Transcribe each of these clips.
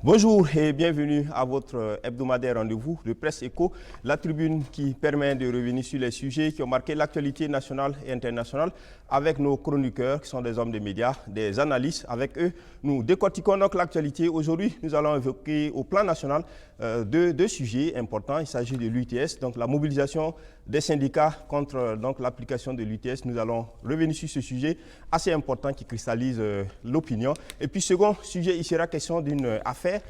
Bonjour et bienvenue à votre hebdomadaire rendez-vous de Presse Éco, la tribune qui permet de revenir sur les sujets qui ont marqué l'actualité nationale et internationale avec nos chroniqueurs qui sont des hommes des médias, des analystes. Avec eux, nous décortiquons donc l'actualité. Aujourd'hui, nous allons évoquer au plan national deux sujets importants. Il s'agit de l'UTS, donc la mobilisation des syndicats contre l'application de l'UTS. Nous allons revenir sur ce sujet assez important qui cristallise l'opinion. Et puis, second sujet, il sera question d'une affaire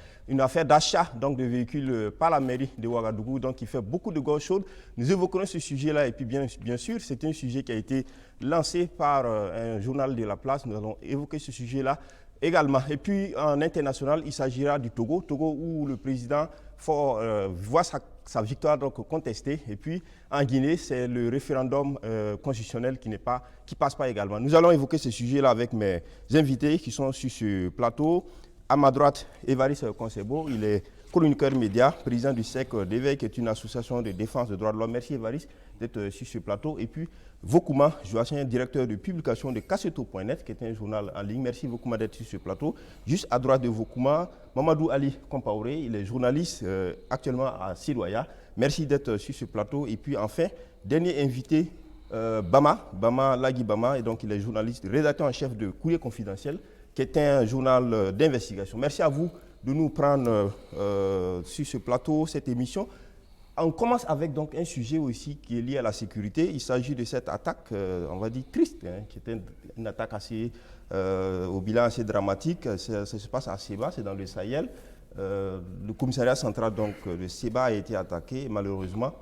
d'achat de véhicules par la mairie de Ouagadougou, donc qui fait beaucoup de gorge chaude. Nous évoquerons ce sujet-là et puis bien sûr, c'est un sujet qui a été lancé par un journal de la place. Nous allons évoquer ce sujet-là également. Et puis en international, il s'agira du Togo où le président voit sa victoire contestée. Et puis en Guinée, c'est le référendum constitutionnel qui passe pas également. Nous allons évoquer ce sujet-là avec mes invités qui sont sur ce plateau. À ma droite, Évariste Konsebo, il est chroniqueur média, président du SEC d'éveil, qui est une association de défense des droits de l'homme. Merci Évariste d'être sur ce plateau. Et puis Vokouma Joachim, directeur de publication de Kasseto.net, qui est un journal en ligne. Merci Vokouma d'être sur ce plateau. Juste à droite de Vokouma, Mamadou Ali Kompaoré, il est journaliste actuellement à Sidoya. Merci d'être sur ce plateau. Et puis enfin, dernier invité, Bama Lagui Bama, et donc il est journaliste, rédacteur en chef de Courrier Confidentiel, qui est un journal d'investigation. Merci à vous de nous prendre sur ce plateau, cette émission. On commence avec donc un sujet aussi qui est lié à la sécurité. Il s'agit de cette attaque, on va dire triste, qui était une attaque au bilan assez dramatique. Ça se passe à Seba, c'est dans le Sahel. Le commissariat central de Seba a été attaqué et malheureusement,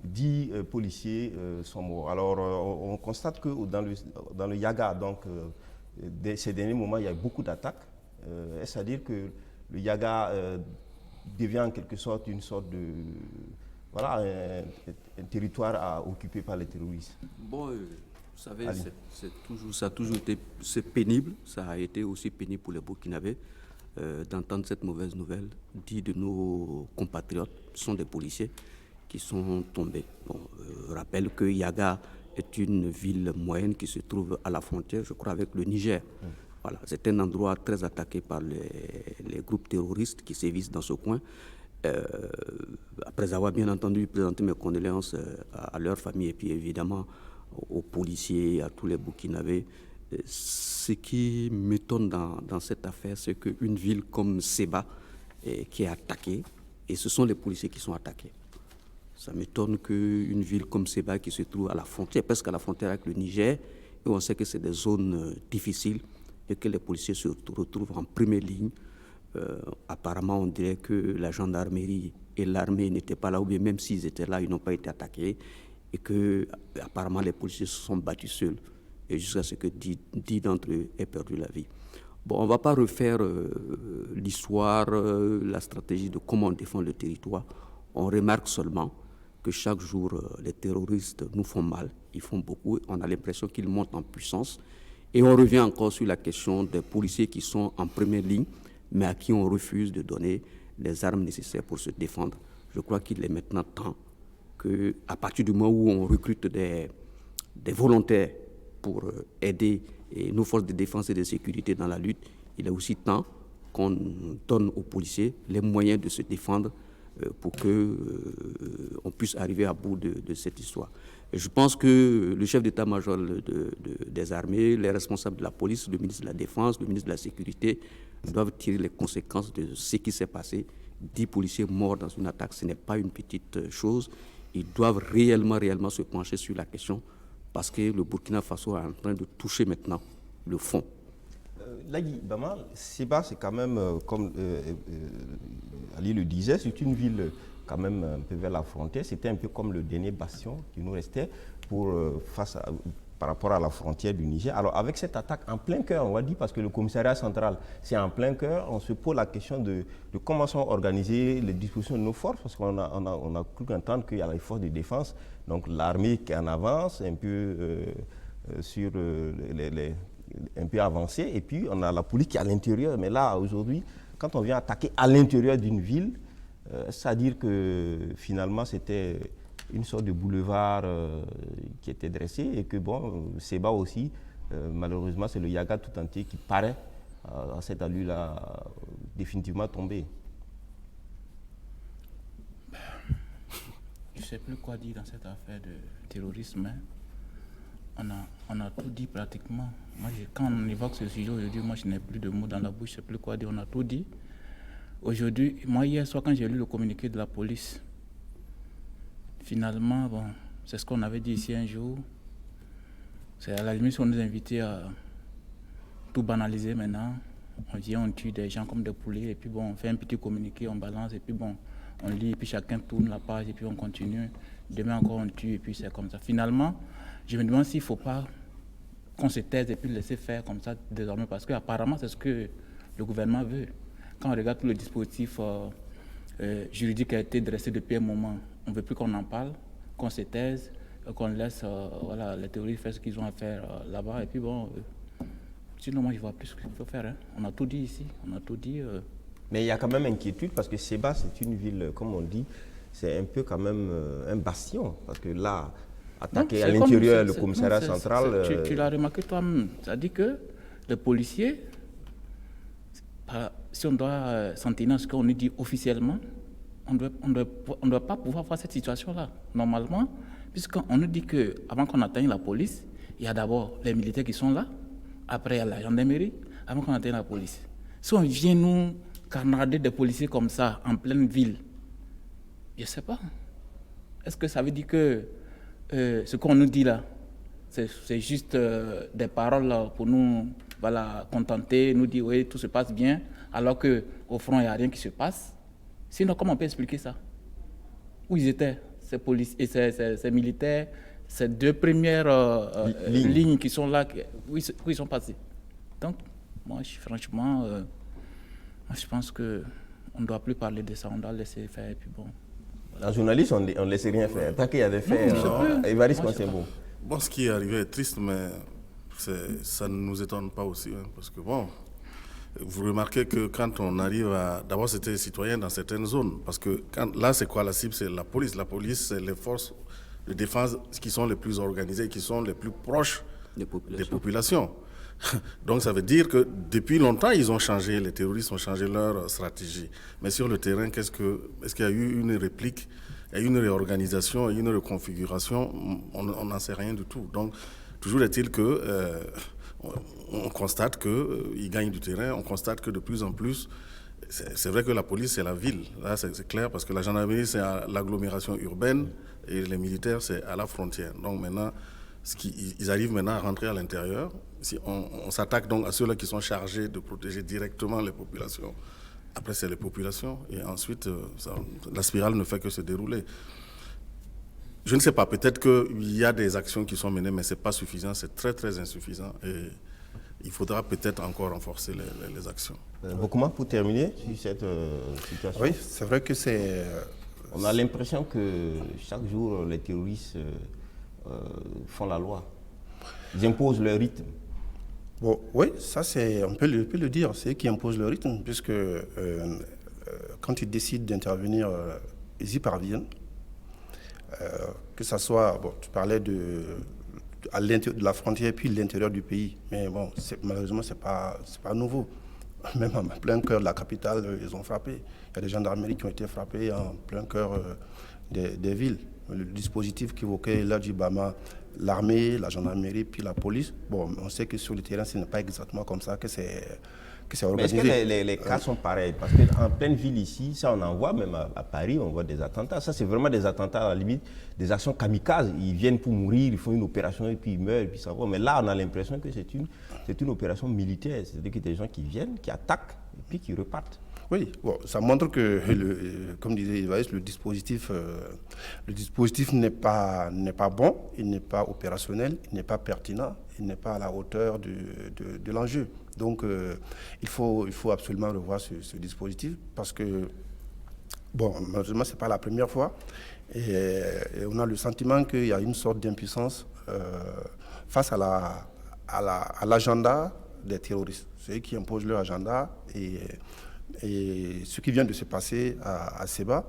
10 policiers sont morts. Alors on constate que dans le Yaga, ces derniers moments, il y a eu beaucoup d'attaques. Est-ce à dire que le Yaga devient en quelque sorte une sorte de... Voilà, un territoire occupé par les terroristes? Bon, vous savez, ça a toujours été pénible. Ça a été aussi pénible pour les Burkinabés d'entendre cette mauvaise nouvelle. 10 de nos compatriotes sont des policiers qui sont tombés. Bon, rappelle que Yaga est une ville moyenne qui se trouve à la frontière, je crois, avec le Niger. Voilà, c'est un endroit très attaqué par les groupes terroristes qui sévissent dans ce coin. Après avoir bien entendu présenter mes condoléances à leur famille et puis évidemment aux policiers, à tous les Burkinabés, ce qui m'étonne dans cette affaire, c'est qu'une ville comme Seba qui est attaquée, et ce sont les policiers qui sont attaqués. Ça m'étonne qu'une ville comme Seba qui se trouve à la frontière, presque à la frontière avec le Niger, et on sait que c'est des zones difficiles et que les policiers se retrouvent en première ligne. Apparemment, on dirait que la gendarmerie et l'armée n'étaient pas là, ou bien même s'ils étaient là, ils n'ont pas été attaqués, et que apparemment les policiers se sont battus seuls, et jusqu'à ce que 10 d'entre eux aient perdu la vie. Bon, on ne va pas refaire l'histoire, la stratégie de comment on défend le territoire. On remarque seulement que chaque jour, les terroristes nous font mal, ils font beaucoup, on a l'impression qu'ils montent en puissance. Et on revient encore sur la question des policiers qui sont en première ligne, mais à qui on refuse de donner les armes nécessaires pour se défendre. Je crois qu'il est maintenant temps qu'à partir du moment où on recrute des volontaires pour aider nos forces de défense et de sécurité dans la lutte, il est aussi temps qu'on donne aux policiers les moyens de se défendre pour qu'on puisse arriver à bout de cette histoire. Et je pense que le chef d'état-major des armées, les responsables de la police, le ministre de la Défense, le ministre de la Sécurité doivent tirer les conséquences de ce qui s'est passé. 10 policiers morts dans une attaque, ce n'est pas une petite chose. Ils doivent réellement se pencher sur la question parce que le Burkina Faso est en train de toucher maintenant le fond. Lagui Bama, Seba, c'est quand même, comme Ali le disait, c'est une ville quand même un peu vers la frontière. C'était un peu comme le dernier bastion qui nous restait par rapport à la frontière du Niger. Alors avec cette attaque en plein cœur, on va dire, parce que le commissariat central, c'est en plein cœur, on se pose la question de comment sont organisées les dispositions de nos forces, parce qu'on a cru entendre qu'il y a les forces de défense, donc l'armée qui est en avance, un peu sur un peu avancé, et puis on a la police qui est à l'intérieur. Mais là, aujourd'hui, quand on vient attaquer à l'intérieur d'une ville, c'est-à-dire que finalement c'était une sorte de boulevard qui était dressé et que bon, Seba aussi, malheureusement c'est le Yaga tout entier qui paraît à cette allure-là définitivement tombé. ne sais plus quoi dire dans cette affaire de terrorisme. On a tout dit pratiquement. Moi, quand on évoque ce sujet aujourd'hui, moi, je n'ai plus de mots dans la bouche, je ne sais plus quoi dire. On a tout dit. Aujourd'hui, moi, hier soir, quand j'ai lu le communiqué de la police, finalement, bon, c'est ce qu'on avait dit ici un jour. C'est à la limite si on nous invitait à tout banaliser maintenant. On vient, on tue des gens comme des poulets, et puis bon, on fait un petit communiqué, on balance, et puis bon, on lit, et puis chacun tourne la page, et puis on continue. Demain encore, on tue, et puis c'est comme ça. Finalement, je me demande s'il ne faut pas qu'on se taise et puis laisser faire comme ça désormais, parce qu'apparemment, c'est ce que le gouvernement veut. Quand on regarde tout le dispositif juridique qui a été dressé depuis un moment, on ne veut plus qu'on en parle, qu'on se taise, qu'on laisse voilà, les terroristes faire ce qu'ils ont à faire là-bas. Et puis bon, sinon moi je vois plus ce qu'il faut faire. Hein. On a tout dit ici, on a tout dit. Mais il y a quand même inquiétude parce que Séba, c'est une ville, comme on dit, c'est un peu quand même un bastion. Parce que là, attaquer à l'intérieur le commissariat central... Tu l'as remarqué toi-même, c'est-à-dire que les policiers, si on doit s'en tenir à ce qu'on nous dit officiellement, on ne doit pas pouvoir voir cette situation-là. Normalement, puisqu'on nous dit qu'avant qu'on atteigne la police, il y a d'abord les militaires qui sont là, après il y a la gendarmerie, avant qu'on atteigne la police. Si on vient nous carnader des policiers comme ça, en pleine ville, je ne sais pas. Est-ce que ça veut dire que ce qu'on nous dit là, c'est juste des paroles là, pour nous voilà, contenter, nous dire oui, tout se passe bien, alors qu'au front, il n'y a rien qui se passe? Sinon, comment on peut expliquer ça? Où ils étaient, ces policiers, ces militaires, ces deux premières lignes qui sont là, où ils sont passés? Donc, moi, franchement, je pense qu'on ne doit plus parler de ça, on doit laisser faire. Et puis bon, voilà. En journaliste, on ne laisse rien faire. Tant qu'il y a des faits, Évariste Consembo. Bon, ce qui est arrivé est triste, mais ça ne nous étonne pas aussi, hein, parce que bon, vous remarquez que quand on arrive à... D'abord, c'était les citoyens dans certaines zones, parce que là, c'est quoi la cible? C'est la police. La police, c'est les forces de défense qui sont les plus organisées, qui sont les plus proches des populations. Donc, ça veut dire que depuis longtemps, ils ont changé, les terroristes ont changé leur stratégie. Mais sur le terrain, est-ce qu'il y a eu une réplique, il y a eu une réorganisation, une reconfiguration? On n'en sait rien du tout. Donc, toujours est-il que... on constate qu'ils gagnent du terrain, on constate que de plus en plus, c'est vrai que la police, c'est la ville. Là, c'est clair, parce que la gendarmerie, c'est à l'agglomération urbaine et les militaires, c'est à la frontière. Donc maintenant, ils arrivent maintenant à rentrer à l'intérieur. Si on s'attaque donc à ceux-là qui sont chargés de protéger directement les populations. Après, c'est les populations. Et ensuite, la spirale ne fait que se dérouler. Je ne sais pas, peut-être qu'il y a des actions qui sont menées, mais ce n'est pas suffisant, c'est très très insuffisant. Et il faudra peut-être encore renforcer les actions. Comment pour terminer sur cette situation? Oui, c'est vrai que c'est... On a l'impression que chaque jour, les terroristes font la loi. Ils imposent leur rythme. Bon, oui, ça on peut le dire, c'est eux qui imposent le rythme, puisque quand ils décident d'intervenir, ils y parviennent. Que ça soit, bon, tu parlais à l'intérieur de la frontière puis l'intérieur du pays, mais bon, malheureusement, c'est pas nouveau. Même en plein cœur de la capitale, ils ont frappé. Il y a des gendarmeries qui ont été frappées en plein cœur des villes. Le dispositif qu'évoquait Ladji Bama, l'armée, la gendarmerie, puis la police, bon, on sait que sur le terrain, ce n'est pas exactement comme ça que c'est organisé. Mais est-ce que les cas sont pareils? Parce qu'en pleine ville ici, ça on en voit, même à Paris, on voit des attentats. Ça, c'est vraiment des attentats, à la limite, des actions kamikazes. Ils viennent pour mourir, ils font une opération et puis ils meurent, et puis ça va. Mais là, on a l'impression que c'est une opération militaire. C'est-à-dire que des gens qui viennent, qui attaquent, et puis qui repartent. Oui, bon, ça montre que, comme disait Évariste, le dispositif n'est pas bon, il n'est pas opérationnel, il n'est pas pertinent, il n'est pas à la hauteur de l'enjeu. Donc, il faut absolument revoir ce dispositif parce que, bon, malheureusement, ce n'est pas la première fois. Et on a le sentiment qu'il y a une sorte d'impuissance face à l'agenda des terroristes. C'est eux qui imposent leur agenda et ce qui vient de se passer à Séba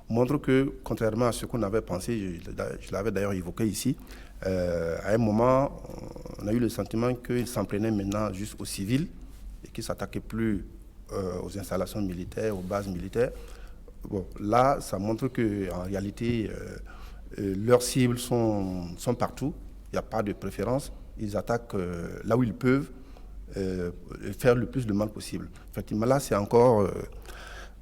montre que, contrairement à ce qu'on avait pensé, je l'avais d'ailleurs évoqué ici, à un moment, on a eu le sentiment qu'ils s'en prenaient maintenant juste aux civils et qu'ils ne s'attaquaient plus aux installations militaires, aux bases militaires. bon, là, ça montre qu'en réalité, leurs cibles sont partout. Il n'y a pas de préférence. Ils attaquent là où ils peuvent faire le plus de mal possible. Effectivement, là, c'est encore...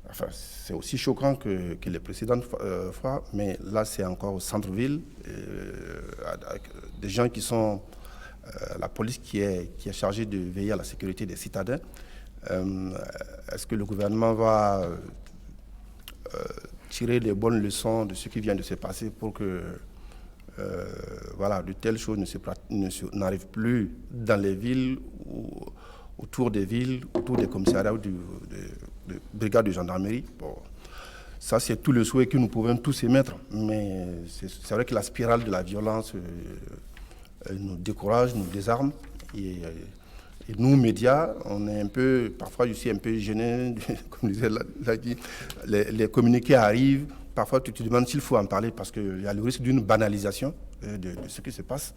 Enfin, c'est aussi choquant que les précédentes fois, mais là, c'est encore au centre-ville, avec des gens qui sont... la police qui est chargée de veiller à la sécurité des citadins. Est-ce que le gouvernement va tirer les bonnes leçons de ce qui vient de se passer pour que voilà, de telles choses n'arrivent plus dans les villes, ou autour des villes, autour des commissariats ou de brigades de gendarmerie? Bon, ça, c'est tout le souhait que nous pouvons tous émettre. Mais c'est vrai que la spirale de la violence nous décourage, nous désarme. Et nous, médias, on est un peu, parfois je suis un peu gêné, comme disait Ladi, les communiqués arrivent, parfois tu te demandes s'il faut en parler parce qu'il y a le risque d'une banalisation de ce qui se passe.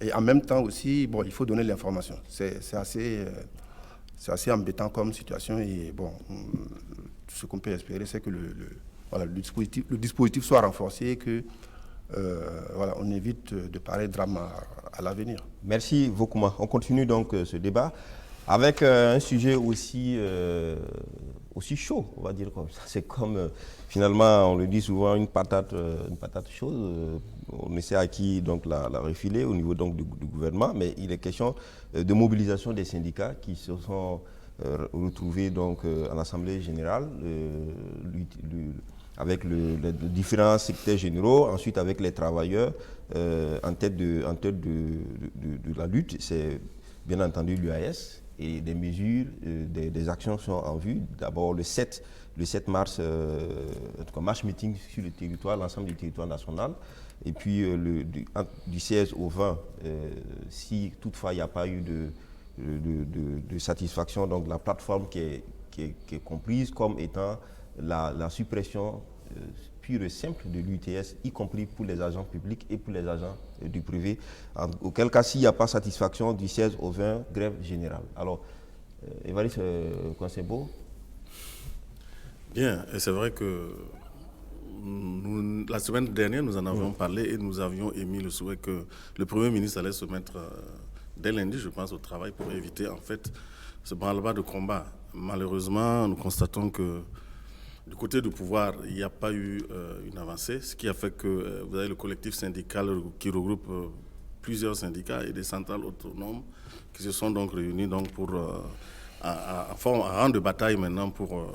Et en même temps aussi, bon, il faut donner l'information. C'est assez embêtant comme situation et bon, ce qu'on peut espérer, c'est que le dispositif soit renforcé et que voilà, on évite de pareils drames à l'avenir. Merci Vokouma. On continue donc ce débat avec un sujet aussi chaud, on va dire comme ça. C'est comme, finalement, on le dit souvent, une patate chaude. On essaie à qui donc la refiler au niveau donc du gouvernement, mais il est question de mobilisation des syndicats qui se sont retrouvés donc à l'Assemblée générale avec les différents secrétaires généraux, ensuite avec les travailleurs en tête de la lutte. C'est bien entendu l'UAS et des mesures, des actions sont en vue. D'abord le 7 mars, en tout cas marche meeting sur le territoire, l'ensemble du territoire national. Et puis du 16 au 20, si toutefois il n'y a pas eu de satisfaction, donc la plateforme qui est comprise comme étant la suppression pure et simple de l'UTS, y compris pour les agents publics et pour les agents du privé. Auquel cas, s'il n'y a pas satisfaction, du 16 au 20, grève générale. Alors, Évariste Coincebeau. Bien, et c'est vrai que la semaine dernière, nous en avions parlé et nous avions émis le souhait que le Premier ministre allait se mettre dès lundi, je pense, au travail pour éviter en fait ce branle-bas de combat. Malheureusement, nous constatons que du côté du pouvoir, il n'y a pas eu une avancée, ce qui a fait que vous avez le collectif syndical qui regroupe plusieurs syndicats et des centrales autonomes qui se sont donc réunis donc pour à rang de bataille maintenant pour...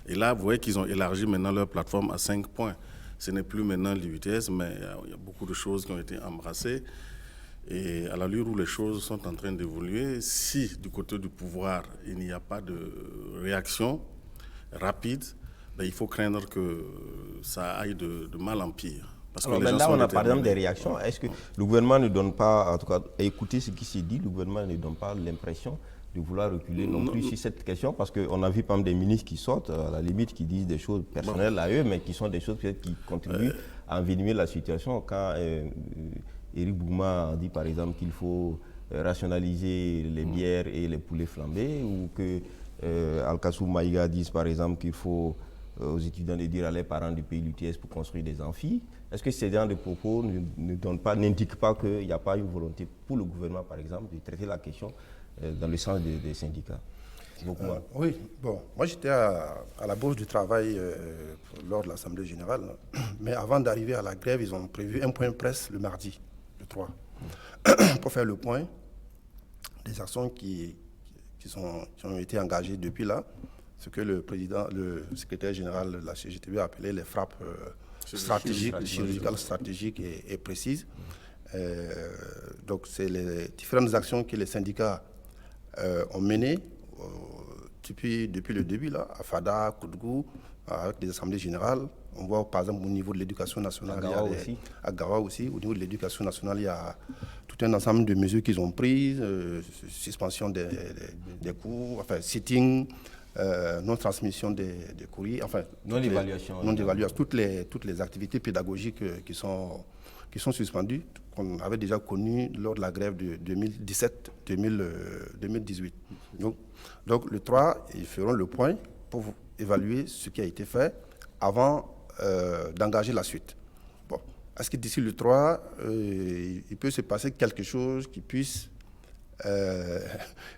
et là, vous voyez qu'ils ont élargi maintenant leur plateforme à 5 points. Ce n'est plus maintenant l'UTS, mais il y a beaucoup de choses qui ont été embrassées. Et à l'allure où les choses sont en train d'évoluer, si du côté du pouvoir, il n'y a pas de réaction rapide, ben, il faut craindre que ça aille de mal en pire. Parce alors, que les gens là, sont on a par exemple des déterminés. réactions. Est-ce que le gouvernement ne donne pas, en tout cas, écoutez ce qui s'est dit, le gouvernement ne donne pas l'impression de vouloir reculer non plus sur cette question? Parce qu'on a vu par exemple des ministres qui sortent, à la limite, qui disent des choses personnelles à eux, mais qui sont des choses qui contribuent à envenimer la situation. Quand Éric Bouma dit par exemple qu'il faut rationaliser les bières et les poulets flambés, ou que Al-Kassou Maïga dise par exemple qu'il faut aux étudiants de dire à les parents du pays l'UTS pour construire des amphis. Est-ce que ces genres de propos n'indiquent pas qu'il n'y a pas une volonté pour le gouvernement, par exemple, de traiter la question dans le sens des syndicats? Oui, bon, moi j'étais à la Bourse du Travail lors de l'Assemblée générale, mais avant d'arriver à la grève, ils ont prévu un point presse le mardi, le 3, pour faire le point des actions qui ont été engagées depuis là, ce que le secrétaire général de la CGTB a appelé les frappes chirurgicales stratégiques et précises. Donc c'est les différentes actions que les syndicats ont menées depuis le début, là, à Fada, Koudgou, avec des assemblées générales. On voit par exemple au niveau de l'éducation nationale, à Gawa aussi, au niveau de l'éducation nationale, il y a tout un ensemble de mesures qu'ils ont prises, suspension des cours, enfin sitting, non-transmission des courriers, enfin non-évaluation, toutes les activités pédagogiques qui sont suspendues, qu'on avait déjà connues lors de la grève de 2017-2018. Donc le 3, ils feront le point pour évaluer ce qui a été fait avant d'engager la suite. Bon, est-ce que d'ici le 3, il peut se passer quelque chose qui puisse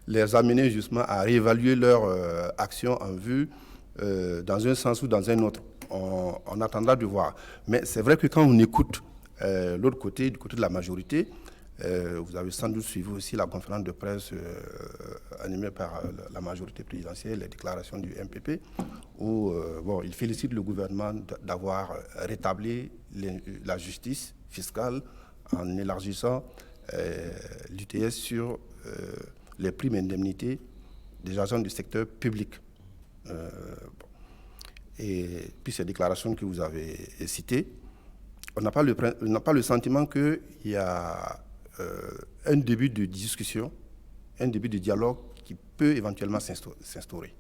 les amener justement à réévaluer leur action en vue dans un sens ou dans un autre? On attendra de voir. Mais c'est vrai que quand on écoute l'autre côté, du côté de la majorité, vous avez sans doute suivi aussi la conférence de presse animée par la majorité présidentielle, les déclarations du MPP, où il félicite le gouvernement d'avoir rétabli la justice fiscale en élargissant l'UTS sur les primes indemnités des agents du secteur public. Et puis ces déclarations que vous avez citées, on n'a pas le sentiment qu'il y a un début de discussion, un début de dialogue qui peut éventuellement s'instaurer.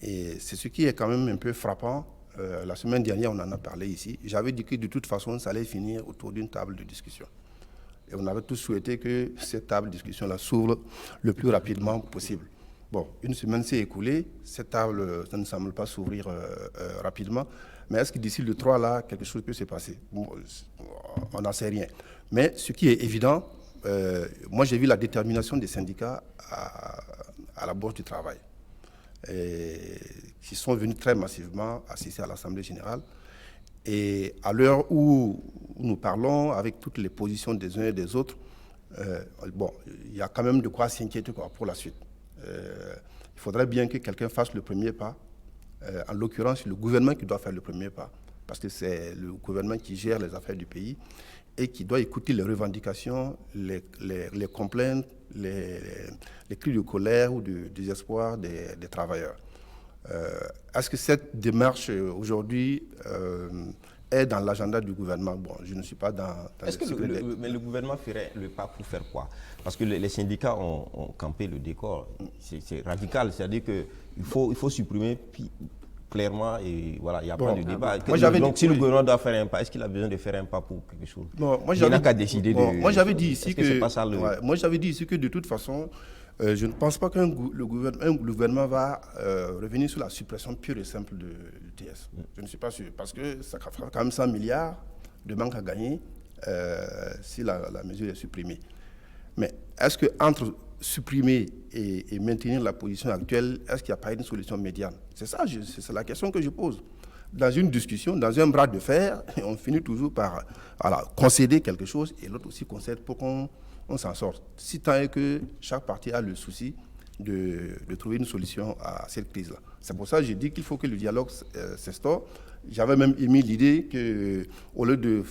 Et c'est ce qui est quand même un peu frappant. La semaine dernière, on en a parlé ici. J'avais dit que de toute façon, ça allait finir autour d'une table de discussion. Et on avait tous souhaité que cette table de discussion-là s'ouvre le plus rapidement possible. Bon, une semaine s'est écoulée, cette table, ça ne semble pas s'ouvrir rapidement. Mais est-ce que d'ici le 3, là, quelque chose peut se passer? Bon, on n'en sait rien. Mais ce qui est évident, moi j'ai vu la détermination des syndicats à la Bourse du Travail, qui sont venus très massivement assister à l'Assemblée générale. Et à l'heure où nous parlons, avec toutes les positions des uns et des autres, il y a quand même de quoi s'inquiéter pour la suite. Il faudrait bien que quelqu'un fasse le premier pas. En l'occurrence, c'est le gouvernement qui doit faire le premier pas, parce que c'est le gouvernement qui gère les affaires du pays et qui doit écouter les revendications, les complaintes, les cris de colère ou de désespoir des travailleurs. Est-ce que cette démarche aujourd'hui est dans l'agenda du gouvernement? Bon, je ne suis pas dans Est-ce que le gouvernement ferait le pas pour faire quoi? Parce que les syndicats ont campé le décor. C'est radical, c'est-à-dire qu'il faut supprimer clairement et voilà, il n'y a pas de débat. Donc si le gouvernement doit faire un pas, est-ce qu'il a besoin de faire un pas pour quelque chose? Il n'a qu'à décider de... Moi j'avais dit ici moi j'avais dit ici que de toute façon, je ne pense pas qu'un gouvernement va revenir sur la suppression pure et simple de l'UTS. Je ne suis pas sûr, parce que ça fera quand même 100 milliards de manque à gagner si la mesure est supprimée. Mais est-ce qu'entre supprimer et maintenir la position actuelle, est-ce qu'il n'y a pas une solution médiane? C'est ça, c'est la question que je pose. Dans une discussion, dans un bras de fer, on finit toujours par concéder quelque chose et l'autre aussi concède pour qu'on s'en sorte. Si tant est que chaque partie a le souci de trouver une solution à cette crise-là. C'est pour ça que j'ai dit qu'il faut que le dialogue s'instaure. J'avais même émis l'idée qu'au lieu de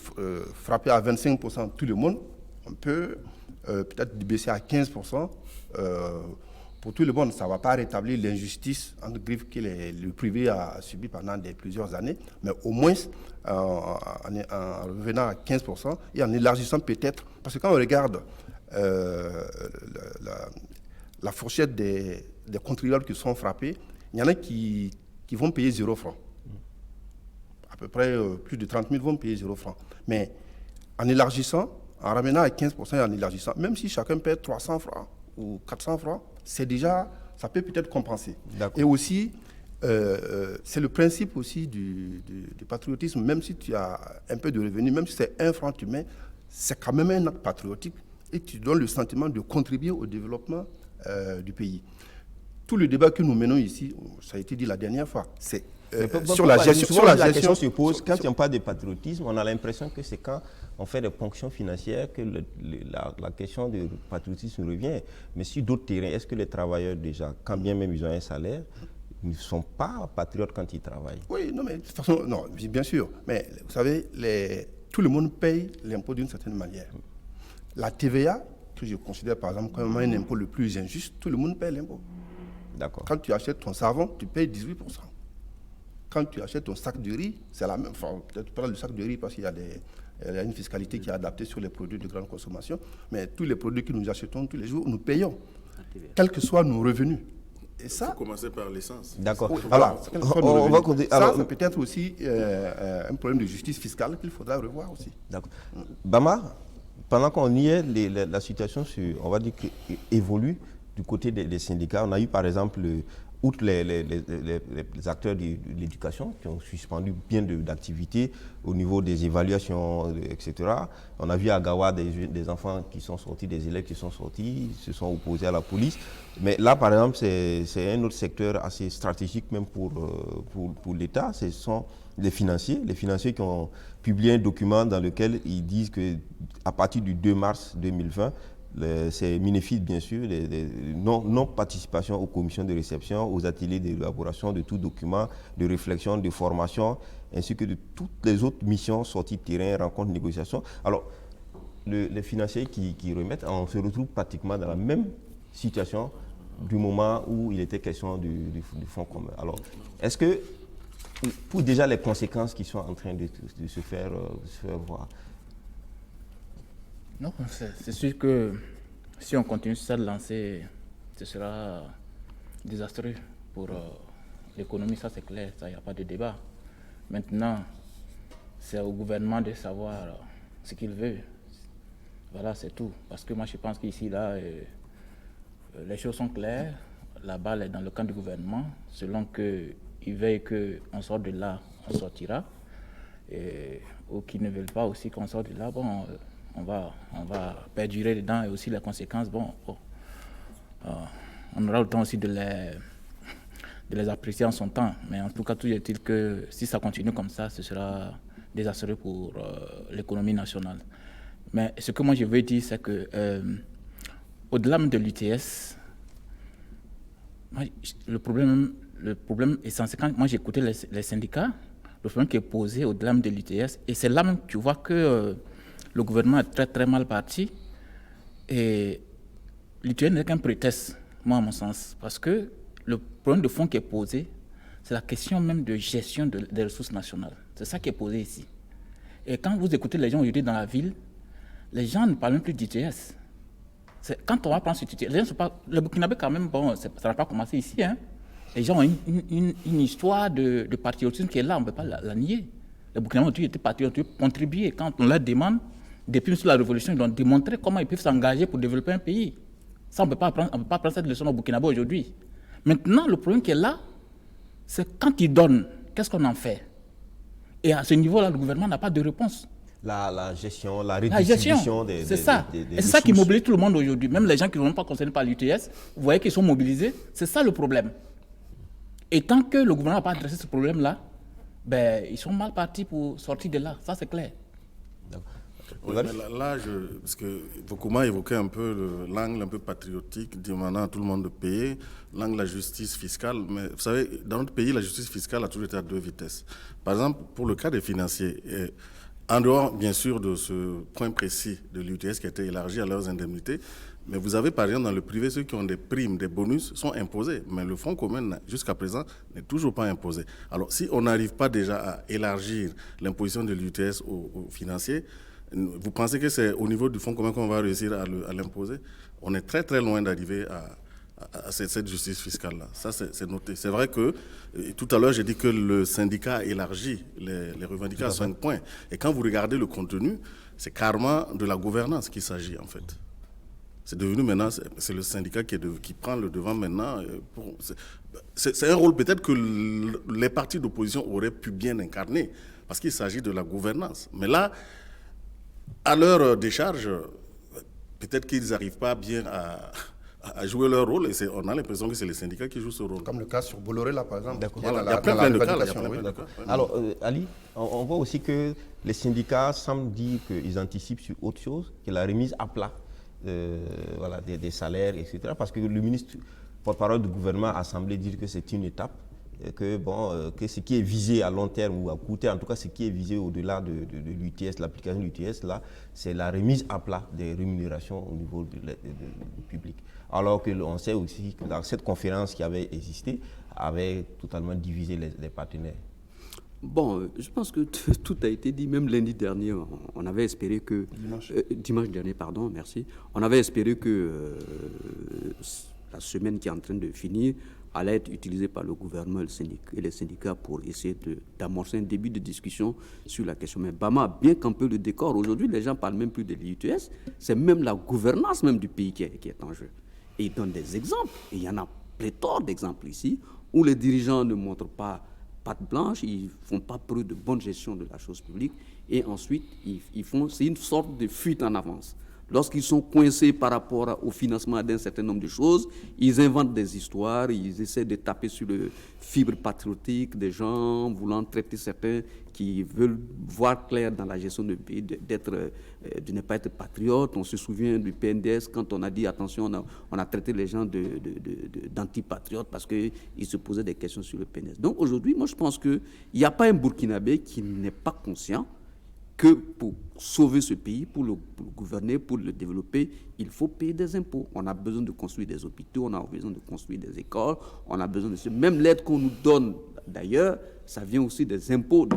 frapper à 25% tout le monde, on peut peut-être baisser à 15% pour tout le monde. Ça ne va pas rétablir l'injustice entre griffes que le privé a subi pendant plusieurs années, mais au moins en revenant à 15% et en élargissant peut-être, parce que quand on regarde la fourchette des contribuables qui sont frappés, il y en a qui vont payer 0 francs. À peu près plus de 30 000 vont payer 0 francs. Mais en élargissant, en ramenant à 15% et en élargissant, même si chacun paie 300 francs ou 400 francs, c'est déjà, ça peut peut-être compenser. Et aussi, c'est le principe aussi du patriotisme, même si tu as un peu de revenus, même si c'est 1 franc tu mets, c'est quand même un acte patriotique et tu donnes le sentiment de contribuer au développement du pays. Tout le débat que nous menons ici, ça a été dit la dernière fois, c'est sur la gestion. La question se pose, quand il n'y a pas de patriotisme, on a l'impression que c'est quand on fait des ponctions financières que la question du patriotisme revient. Mais sur d'autres terrains, est-ce que les travailleurs déjà, quand bien même ils ont un salaire, ne sont pas patriotes quand ils travaillent? Oui, non, mais de toute façon, non, bien sûr. Mais vous savez, tout le monde paye l'impôt d'une certaine manière. La TVA, que je considère par exemple comme un impôt le plus injuste, tout le monde paye l'impôt. D'accord. Quand tu achètes ton savon, tu payes 18%. Quand tu achètes ton sac de riz, c'est la même. Enfin, peut-être pas le sac de riz parce qu'il y a une fiscalité qui est adaptée sur les produits de grande consommation, mais tous les produits que nous achetons tous les jours, nous payons, quels que soient nos revenus. Et ça, il faut commencer par l'essence. D'accord. Oui, voilà, on va continuer. Ça, c'est peut-être aussi un problème de justice fiscale qu'il faudra revoir aussi. D'accord. Bama, pendant qu'on y est, la situation, on va dire, évolue du côté des syndicats. On a eu par exemple outre les acteurs de l'éducation qui ont suspendu bien d'activités au niveau des évaluations, etc. On a vu à Gawa des enfants qui sont sortis, des élèves qui sont sortis, se sont opposés à la police. Mais là, par exemple, c'est un autre secteur assez stratégique même pour l'État. Ce sont les financiers qui ont publié un document dans lequel ils disent qu'à partir du 2 mars 2020, c'est Minefid, bien sûr, non-participation aux commissions de réception, aux ateliers d'élaboration de tout document, de réflexion, de formation, ainsi que de toutes les autres missions, sorties de terrain, rencontres, négociations. Alors, les financiers qui remettent, on se retrouve pratiquement dans la même situation du moment où il était question du fonds commun. Alors, est-ce que, pour déjà les conséquences qui sont en train de se faire voir, non, c'est sûr que si on continue sur cette lancée, ce sera désastreux pour l'économie, ça c'est clair, ça, il n'y a pas de débat. Maintenant, c'est au gouvernement de savoir ce qu'il veut. Voilà, c'est tout. Parce que moi je pense qu'ici, là, les choses sont claires, la balle est dans le camp du gouvernement, selon qu'il veuille qu'on sorte de là, on sortira. Ou qu'ils ne veulent pas aussi qu'on sorte de là, bon... On va perdurer dedans et aussi les conséquences, on aura le temps aussi de les apprécier en son temps. Mais en tout cas, tout est-il que si ça continue comme ça, ce sera désastreux pour l'économie nationale. Mais ce que moi je veux dire, c'est que au-delà même de l'UTS, le problème essentiel, quand moi j'écoutais les syndicats, le problème qui est posé au-delà même de l'UTS, et c'est là même que tu vois que le gouvernement est très très mal parti et l'UTS n'est qu'un prétexte, moi à mon sens, parce que le problème de fond qui est posé, c'est la question même de gestion des ressources nationales. C'est ça qui est posé ici. Et quand vous écoutez les gens aujourd'hui dans la ville, les gens ne parlent même plus d'UTS. Quand on va prendre cet UTS, le Burkinabé quand même, ça n'a pas commencé ici. Hein. Les gens ont une histoire de patriotisme qui est là, on ne peut pas la nier. Les Burkinabés ont toujours été patriotes, ont contribué. Quand on leur demande, depuis sur la Révolution, ils ont démontré comment ils peuvent s'engager pour développer un pays. Ça, on ne peut pas prendre cette leçon au Burkinabé aujourd'hui. Maintenant, le problème qui est là, c'est quand ils donnent, qu'est-ce qu'on en fait? Et à ce niveau-là, le gouvernement n'a pas de réponse. La gestion, la redistribution des c'est ça. Et c'est ça qui mobilise tout le monde aujourd'hui. Même les gens qui ne sont pas concernés par l'UTS, vous voyez qu'ils sont mobilisés. C'est ça le problème. Et tant que le gouvernement n'a pas adressé ce problème-là, ils sont mal partis pour sortir de là. Ça, c'est clair. Oui, mais là, parce que Vokouma évoquait un peu l'angle un peu patriotique, demandant à tout le monde de payer, l'angle de la justice fiscale. Mais vous savez, dans notre pays, la justice fiscale a toujours été à deux vitesses. Par exemple, pour le cas des financiers, en dehors, bien sûr, de ce point précis de l'UTS qui a été élargi à leurs indemnités, mais vous avez, par exemple, dans le privé, ceux qui ont des primes, des bonus, sont imposés. Mais le fonds commun, jusqu'à présent, n'est toujours pas imposé. Alors, si on n'arrive pas déjà à élargir l'imposition de l'UTS aux financiers, vous pensez que c'est au niveau du fonds commun qu'on va réussir à l'imposer? On est très très loin d'arriver à cette justice fiscale-là. Ça, c'est noté. C'est vrai que, tout à l'heure, j'ai dit que le syndicat a élargi les revendications à 5 points. Et quand vous regardez le contenu, c'est carrément de la gouvernance qu'il s'agit, en fait. C'est devenu maintenant, c'est le syndicat qui prend le devant maintenant. C'est un rôle peut-être que les partis d'opposition auraient pu bien incarner, parce qu'il s'agit de la gouvernance. Mais là, à leur décharge, peut-être qu'ils n'arrivent pas bien à jouer leur rôle, et on a l'impression que c'est les syndicats qui jouent ce rôle. Comme le cas sur Bolloré, là, par exemple. Voilà, il y a plein de cas. Alors, Ali, on voit aussi que les syndicats semblent dire qu'ils anticipent sur autre chose, que la remise à plat des salaires, etc. Parce que le ministre, porte-parole du gouvernement, a semblé dire que c'est une étape, que ce qui est visé à long terme ou à court terme, en tout cas ce qui est visé au-delà de l'UTS, l'application de l'UTS, là, c'est la remise à plat des rémunérations au niveau du public. Alors que l'on sait aussi que dans cette conférence qui avait existé, avait totalement divisé les partenaires. Bon, je pense que tout a été dit. Même lundi dernier, on avait espéré que... Dimanche dernier, pardon, merci. On avait espéré que la semaine qui est en train de finir allait être utilisée par le gouvernement et les syndicats pour essayer d'amorcer un début de discussion sur la question. Mais Bama a bien campé le décor. Aujourd'hui, les gens ne parlent même plus de l'UTS. C'est même la gouvernance même du pays qui est en jeu. Et ils donnent des exemples. Et il y en a pléthore d'exemples ici, où les dirigeants ne montrent pas patte blanche, ils ne font pas preuve de bonne gestion de la chose publique, et ensuite, c'est une sorte de fuite en avance. Lorsqu'ils sont coincés par rapport au financement d'un certain nombre de choses, ils inventent des histoires, ils essaient de taper sur le fibre patriotique des gens, voulant traiter certains qui veulent voir clair dans la gestion du pays, de ne pas être patriote. On se souvient du PNDS quand on a dit attention, on a traité les gens d'antipatriotes parce qu'ils se posaient des questions sur le PNDS. Donc aujourd'hui, moi je pense qu'il n'y a pas un Burkinabé qui n'est pas conscient que pour sauver ce pays, pour le gouverner, pour le développer, il faut payer des impôts. On a besoin de construire des hôpitaux, on a besoin de construire des écoles, on a besoin de... Même l'aide qu'on nous donne, d'ailleurs, ça vient aussi des impôts.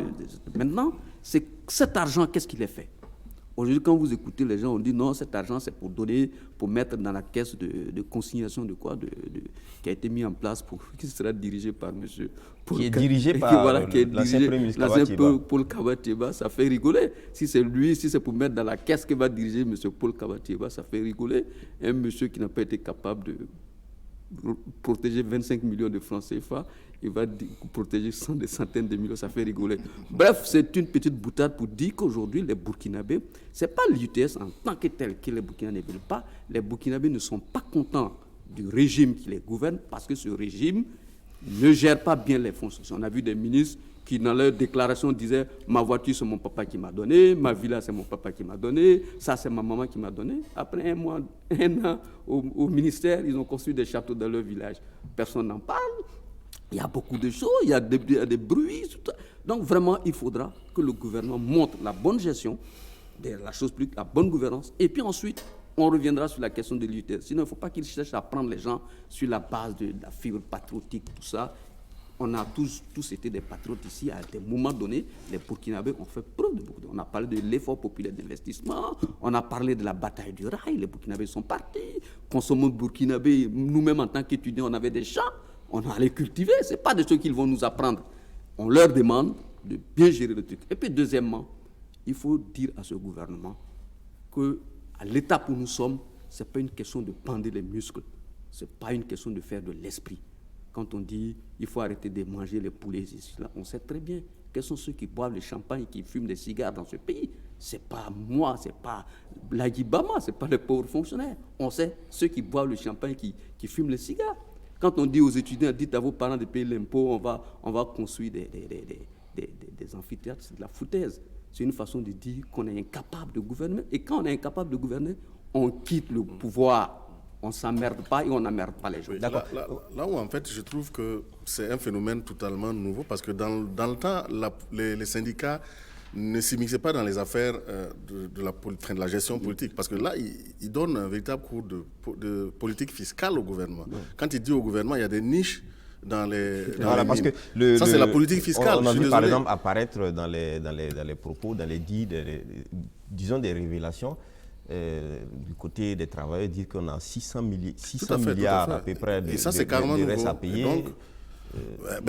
Maintenant, cet argent, qu'est-ce qu'il est fait? Aujourd'hui, quand vous écoutez les gens, on dit non, cet argent, c'est pour donner, pour mettre dans la caisse de consignation de quoi qui a été mis en place, qui sera dirigé par monsieur Paul qui est dirigé par l'ancien Premier ministre Paul Kaba-Thiéba. Ça fait rigoler. Si c'est lui, si c'est pour mettre dans la caisse que va diriger monsieur Paul Kaba-Thiéba, ça fait rigoler. Un monsieur qui n'a pas été capable de protéger 25 millions de francs CFA, il va protéger des centaines de millions, ça fait rigoler. Bref, c'est une petite boutade pour dire qu'aujourd'hui, les Burkinabés, ce n'est pas l'UTS en tant que tel que les Burkinabés ne veulent pas. Les Burkinabés ne sont pas contents du régime qui les gouverne parce que ce régime ne gère pas bien les fonds sociaux. On a vu des ministres qui, dans leur déclaration, disaient « Ma voiture, c'est mon papa qui m'a donné, ma villa, c'est mon papa qui m'a donné, ça, c'est ma maman qui m'a donné. » Après un an au ministère, ils ont construit des châteaux dans leur village. Personne n'en parle. Il y a beaucoup de choses, il y a des bruits. Donc vraiment, il faudra que le gouvernement montre la bonne gestion de la chose publique, la bonne gouvernance. Et puis ensuite, on reviendra sur la question de l'UTS. Sinon, il ne faut pas qu'ils cherchent à prendre les gens sur la base de la fibre patriotique, tout ça. On a tous été des patriotes ici. À des moments donnés, les Burkinabés ont fait preuve de beaucoup. On a parlé de l'effort populaire d'investissement, on a parlé de la bataille du rail, les Burkinabés sont partis. Consommons Burkinabés, nous-mêmes en tant qu'étudiants, on avait des champs, on allait cultiver. Ce n'est pas de ce qu'ils vont nous apprendre. On leur demande de bien gérer le truc. Et puis deuxièmement, il faut dire à ce gouvernement qu'à l'étape où nous sommes, ce n'est pas une question de pendre les muscles, ce n'est pas une question de faire de l'esprit. Quand on dit il faut arrêter de manger les poulets ici, là, on sait très bien quels sont ceux qui boivent le champagne et qui fument des cigares dans ce pays. Ce n'est pas moi, ce n'est pas l'Agibama, ce n'est pas les pauvres fonctionnaires. On sait ceux qui boivent le champagne et qui fument les cigares. Quand on dit aux étudiants, dites à vos parents de payer l'impôt, on va construire des amphithéâtres, c'est de la foutaise. C'est une façon de dire qu'on est incapable de gouverner. Et quand on est incapable de gouverner, on quitte le pouvoir. On ne s'emmerde pas et on n'emmerde pas les gens. Oui, là où en fait je trouve que c'est un phénomène totalement nouveau parce que dans le temps, les syndicats ne s'immisçaient pas dans les affaires de la gestion politique. Parce que là, ils donnent un véritable cours de politique fiscale au gouvernement. Oui. Quand il dit au gouvernement, il y a des niches dans les... Voilà, parce que ça, c'est la politique fiscale. On a vu par exemple apparaître dans les propos, dans les dits, disons des révélations, du côté des travailleurs, dire qu'on a 600 milliards à peu près de restes à payer. Donc,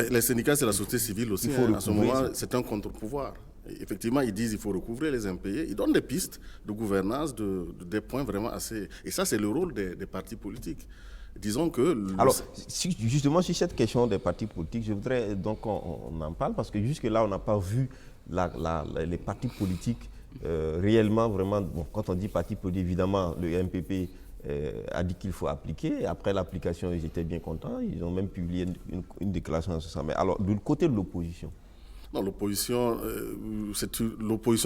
les syndicats, c'est la société civile aussi. À ce moment, c'est un contre-pouvoir. Effectivement, ils disent qu'il faut recouvrer les impayés. Ils donnent des pistes de gouvernance, des points vraiment assez... Et ça, c'est le rôle des partis politiques. Disons que... Alors, justement, sur cette question des partis politiques, je voudrais donc qu'on en parle, parce que jusque-là, on n'a pas vu les partis politiques réellement, vraiment... Bon, quand on dit parti politique, évidemment, le MPP a dit qu'il faut appliquer. Après l'application, ils étaient bien contents. Ils ont même publié une déclaration en ce sens. Mais alors, du côté de l'opposition, non, l'opposition,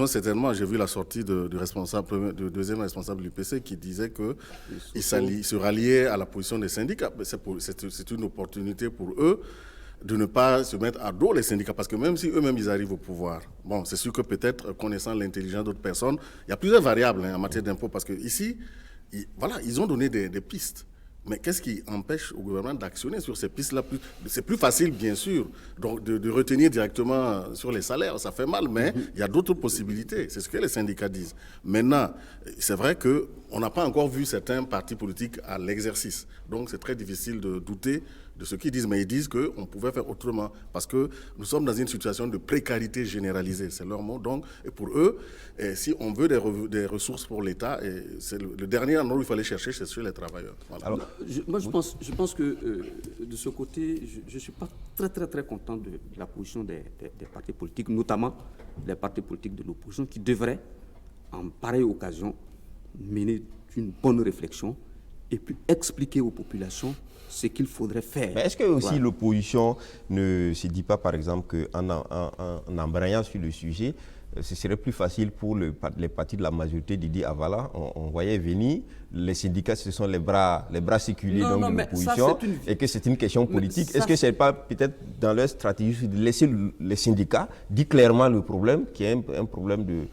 certainement, j'ai vu la sortie du deuxième responsable du PC qui disait qu'il se ralliait à la position des syndicats. C'est une opportunité pour eux de ne pas se mettre à dos les syndicats, parce que même si eux-mêmes ils arrivent au pouvoir, bon, c'est sûr que peut-être, connaissant l'intelligence d'autres personnes, il y a plusieurs variables en matière d'impôts, parce que ici, ils ont donné des pistes. Mais qu'est-ce qui empêche au gouvernement d'actionner sur ces pistes-là? C'est plus facile, bien sûr, donc de retenir directement sur les salaires. Ça fait mal, mais il y a d'autres possibilités. C'est ce que les syndicats disent. Maintenant, c'est vrai que on n'a pas encore vu certains partis politiques à l'exercice. Donc c'est très difficile de douter de ce qu'ils disent, mais ils disent qu'on pouvait faire autrement, parce que nous sommes dans une situation de précarité généralisée, c'est leur mot. Donc, et pour eux, si on veut des ressources pour l'État, c'est le dernier endroit où il fallait chercher, c'est sur les travailleurs. Voilà. Alors, je pense que de ce côté, je ne suis pas très content de la position des partis politiques, notamment les partis politiques de l'opposition, qui devraient, en pareille occasion, mener une bonne réflexion et puis expliquer aux populations ce qu'il faudrait faire. Mais est-ce que aussi l'opposition ne se dit pas, par exemple, qu'en embrayant sur le sujet, ce serait plus facile pour les partis de la majorité de dire, ah voilà, on voyait venir, les syndicats, ce sont les bras séculés de l'opposition, et que c'est une question politique. Est-ce que ce n'est pas peut-être dans leur stratégie de laisser les syndicats dire clairement le problème, qui est un problème de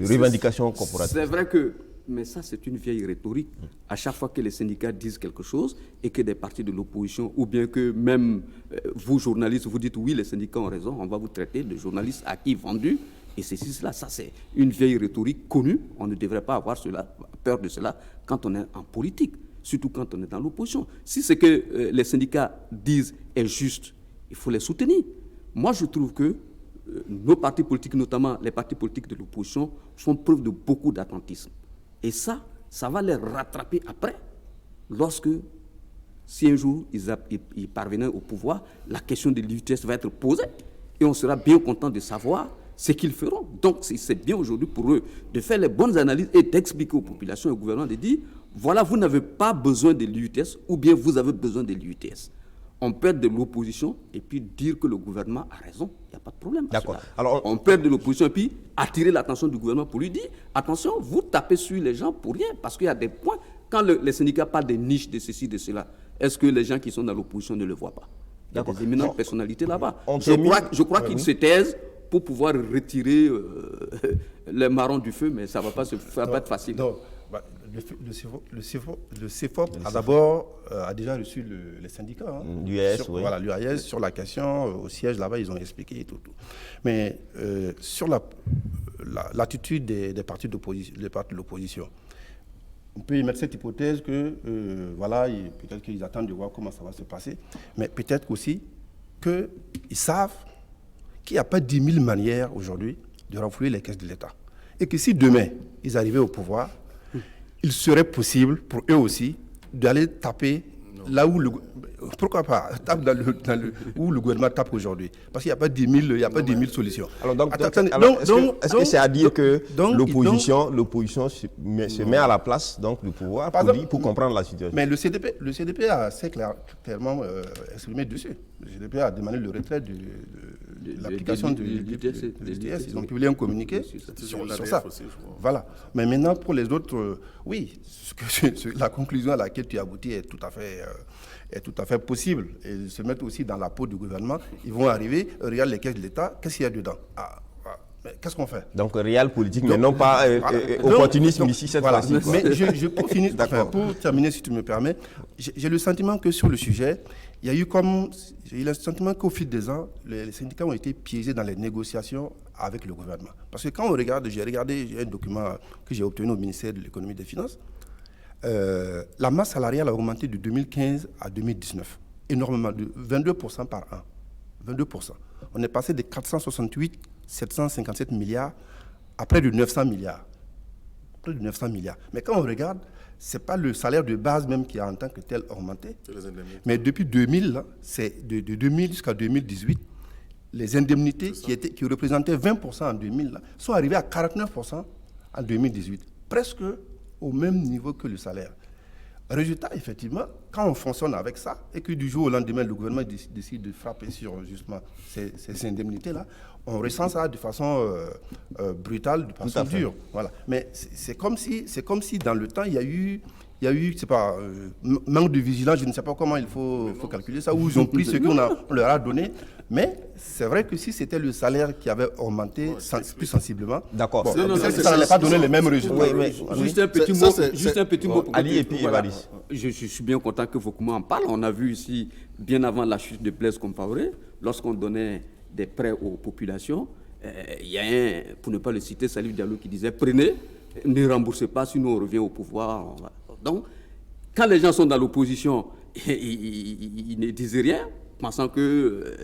revendication corporative? C'est vrai que, mais ça c'est une vieille rhétorique. À chaque fois que les syndicats disent quelque chose et que des partis de l'opposition, ou bien que même vous journalistes, vous dites oui, les syndicats ont raison, on va vous traiter de journalistes acquis vendus, et ceci, cela, ça c'est une vieille rhétorique connue. On ne devrait pas avoir peur de cela quand on est en politique, surtout quand on est dans l'opposition. Si ce que les syndicats disent est juste, il faut les soutenir. Moi je trouve que nos partis politiques, notamment les partis politiques de l'opposition, font preuve de beaucoup d'attentisme. Et ça va les rattraper après, si un jour ils parvenaient au pouvoir, la question de l'UTS va être posée et on sera bien content de savoir ce qu'ils feront. Donc c'est bien aujourd'hui pour eux de faire les bonnes analyses et d'expliquer aux populations et au gouvernement de dire, voilà, vous n'avez pas besoin de l'UTS ou bien vous avez besoin de l'UTS. On peut être de l'opposition et puis dire que le gouvernement a raison, il n'y a pas de problème. D'accord. Alors, on peut être de l'opposition et puis attirer l'attention du gouvernement pour lui dire, attention, vous tapez sur les gens pour rien, parce qu'il y a des points, quand les syndicats parlent des niches, de ceci, de cela, est-ce que les gens qui sont dans l'opposition ne le voient pas? Il y a des éminentes personnalités là-bas. Je crois qu'ils se taisent pour pouvoir retirer les marrons du feu, mais ça ne va pas être facile. Non. Le CFOP a d'abord déjà reçu les syndicats. L'UAS, oui. Voilà, l'UAS sur la question, au siège là-bas, ils ont expliqué et tout. Mais sur l'attitude des partis de l'opposition, on peut y mettre cette hypothèse que, voilà, peut-être qu'ils attendent de voir comment ça va se passer, mais peut-être aussi qu'ils savent qu'il n'y a pas 10 000 manières aujourd'hui de renflouer les caisses de l'État. Et que si demain, ils arrivaient au pouvoir, il serait possible pour eux aussi d'aller taper là où pourquoi pas tape où le gouvernement tape aujourd'hui, parce qu'il n'y a pas 10 000 solutions. Alors est-ce que c'est à dire que l'opposition se met à la place donc du pouvoir pour comprendre la situation? Mais le CDP a assez clairement exprimé dessus. Le CDP a demandé le retrait de l'application de l'UTS. Ils ont publié un communiqué sur ça. Voilà. Mais maintenant, pour les autres, oui, la conclusion à laquelle tu aboutis est tout à fait possible. Et ils se mettent aussi dans la peau du gouvernement. Ils vont arriver, regardent les caisses de l'État, qu'est-ce qu'il y a dedans? Mais qu'est-ce qu'on fait? Donc, réel politique, mais non pas opportunisme ici, cette fois-ci. Mais je continue, pour terminer, si tu me permets, j'ai le sentiment que sur le sujet, j'ai eu le sentiment qu'au fil des ans, les syndicats ont été piégés dans les négociations avec le gouvernement. Parce que quand on regarde, j'ai un document que j'ai obtenu au ministère de l'Économie et des Finances, la masse salariale a augmenté de 2015 à 2019, énormément, de 22% par an. 22%. On est passé de 757 milliards à près de 900 milliards. Près de 900 milliards. Mais quand on regarde, ce n'est pas le salaire de base même qui a en tant que tel augmenté. Mais depuis 2000, c'est de 2000 jusqu'à 2018, les indemnités qui représentaient 20% en 2000 sont arrivées à 49% en 2018. Presque au même niveau que le salaire. Résultat, effectivement, quand on fonctionne avec ça, et que du jour au lendemain, le gouvernement décide de frapper sur justement ces indemnités-là, on ressent ça de façon brutale, de façon dure. Voilà. Mais c'est comme si dans le temps, il y a eu c'est pas, manque de vigilance, je ne sais pas comment il faut calculer ça, où ils ont pris ce qu'on leur a donné. Mais c'est vrai que si c'était le salaire qui avait augmenté plus sensiblement, d'accord. Ça n'allait pas donner les mêmes résultats. Juste un petit mot. Ali et puis Évariste. Je suis bien content que Vaucouma en parle. On a vu ici, bien avant la chute de Blaise Compaoré, lorsqu'on donnait des prêts aux populations, il y a pour ne pas le citer, Salif Diallo qui disait « Prenez, ne remboursez pas, sinon on revient au pouvoir. Donc, quand les gens sont dans l'opposition, ils ne disent rien, pensant que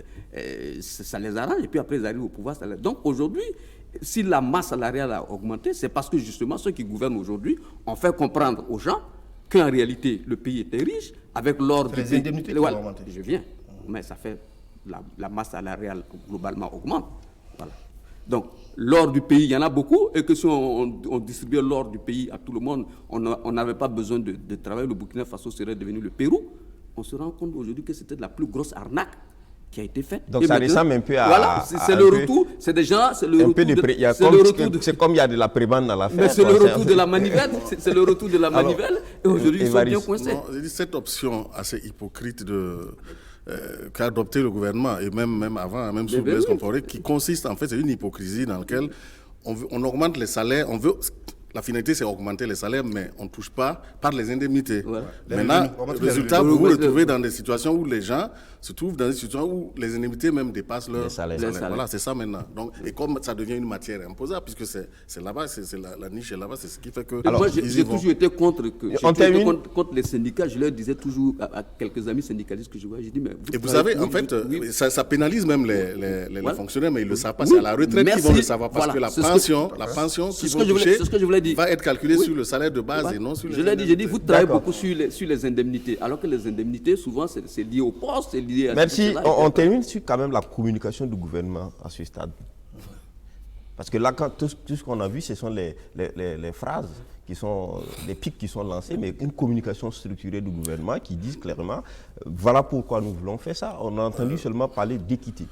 ça les arrange, et puis après ils arrivent au pouvoir. Donc aujourd'hui, si la masse salariale a augmenté, c'est parce que justement ceux qui gouvernent aujourd'hui ont fait comprendre aux gens qu'en réalité le pays était riche, avec l'or du les pays. indemnités qui ont augmenté. Je viens, mais ça fait la masse salariale globalement augmente. Voilà. Donc l'or du pays, il y en a beaucoup, et que si on distribuait l'or du pays à tout le monde, on n'avait pas besoin de travailler. Le Burkina Faso serait devenu le Pérou. On se rend compte aujourd'hui que c'était la plus grosse arnaque qui a été faite. Donc ça ressemble un peu à... Voilà, c'est le retour, c'est des gens, c'est le retour c'est comme il y a de la prébande dans l'affaire. Mais c'est le retour de la manivelle, c'est le retour de la manivelle, et aujourd'hui ils sont bien coincés. Non, j'ai dit cette option assez hypocrite qu'a adopté le gouvernement, et même avant, même sous Blaise Compaoré, qui consiste en fait, c'est une hypocrisie dans laquelle on augmente les salaires, la finalité, c'est augmenter les salaires, mais on ne touche pas par les indemnités. Voilà. Maintenant, le résultat, vous vous retrouvez dans des situations où les gens se trouvent dans des situations où les indemnités même dépassent leurs salaires. Voilà, c'est ça maintenant. Donc, et comme ça devient une matière imposable, puisque c'est là-bas, c'est la niche est là-bas, c'est ce qui fait que... Alors, moi, j'ai toujours été contre les syndicats. Je leur disais toujours à quelques amis syndicalistes que je vois, j'ai dit, mais... Vous savez, en fait, ça pénalise même les fonctionnaires, mais ils ne le savent pas. C'est à la retraite qu'ils vont le savoir, parce que la pension qu'ils vont toucher va être calculée sur le salaire de base et non sur les indemnités. Je l'ai dit, j'ai dit, vous travaillez beaucoup sur les indemnités, alors que les indemnités, souvent, c'est lié au poste, c'est lié à... Merci. On termine sur quand même la communication du gouvernement à ce stade. Parce que là, tout ce qu'on a vu, ce sont les phrases, qui sont les pics qui sont lancés, mais une communication structurée du gouvernement qui disent clairement, voilà pourquoi nous voulons faire ça. On a entendu seulement parler d'équité,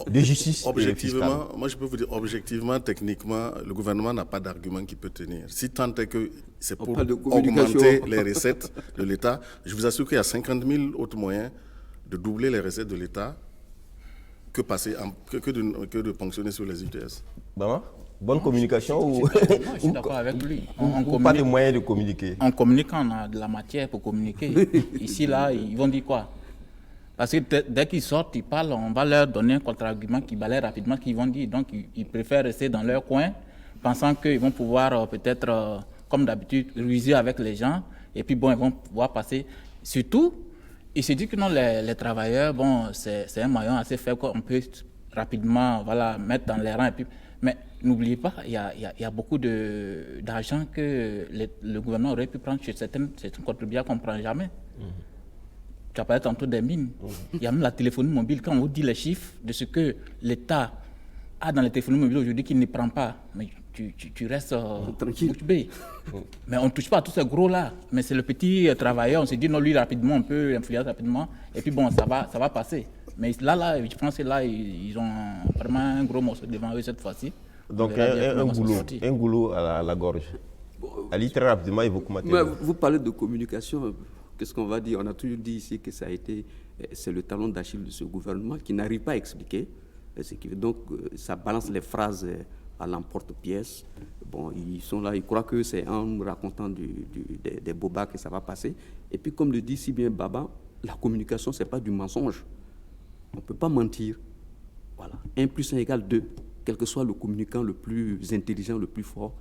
de justice objectivement, moi je peux vous dire, objectivement, techniquement, le gouvernement n'a pas d'argument qui peut tenir. Si tant est que c'est pour augmenter les recettes de l'État, je vous assure qu'il y a 50 000 autres moyens de doubler les recettes de l'État que de ponctionner sur les UTS. Bonne communication ou... Moi, je suis d'accord avec lui. Ou pas de moyens de communiquer. En communiquant, on a de la matière pour communiquer. Ici, là, ils vont dire quoi? Parce que dès qu'ils sortent, ils parlent, on va leur donner un contre-argument qui balaye rapidement ce qu'ils vont dire. Donc, ils préfèrent rester dans leur coin, pensant qu'ils vont pouvoir peut-être, comme d'habitude, ruser avec les gens. Et puis, bon, ils vont pouvoir passer. Surtout, ils se disent que non, les travailleurs, bon, c'est un moyen assez faible qu'on peut rapidement mettre dans les rangs. Et puis, mais n'oubliez pas, il y a beaucoup d'argent que le gouvernement aurait pu prendre chez certains contribuables qu'on ne prend jamais. Tu as parlé tantôt des mines. Il y a même la téléphonie mobile. Quand on vous dit les chiffres de ce que l'État a dans les téléphonie mobiles aujourd'hui qu'il ne prend pas, mais tu restes tranquille. Mais on ne touche pas à tous ces gros-là. Mais c'est le petit travailleur, on se dit non, lui rapidement, on peut l'influencer rapidement. Et puis bon, ça va passer. Mais là, je pense que là, ils ont vraiment un gros morceau devant eux cette fois-ci. Donc un goulot à la gorge. Ali, très rapidement, il faut commenter. Vous parlez de communication, qu'est-ce qu'on va dire? On a toujours dit ici que c'est le talon d'Achille de ce gouvernement qui n'arrive pas à expliquer. Donc, ça balance les phrases à l'emporte-pièce. Bon, ils sont là, ils croient que c'est en racontant des bobards que ça va passer. Et puis, comme le dit si bien Baba, la communication, ce n'est pas du mensonge. On ne peut pas mentir. Voilà. 1 + 1 = 2. Quel que soit le communicant le plus intelligent, le plus fort,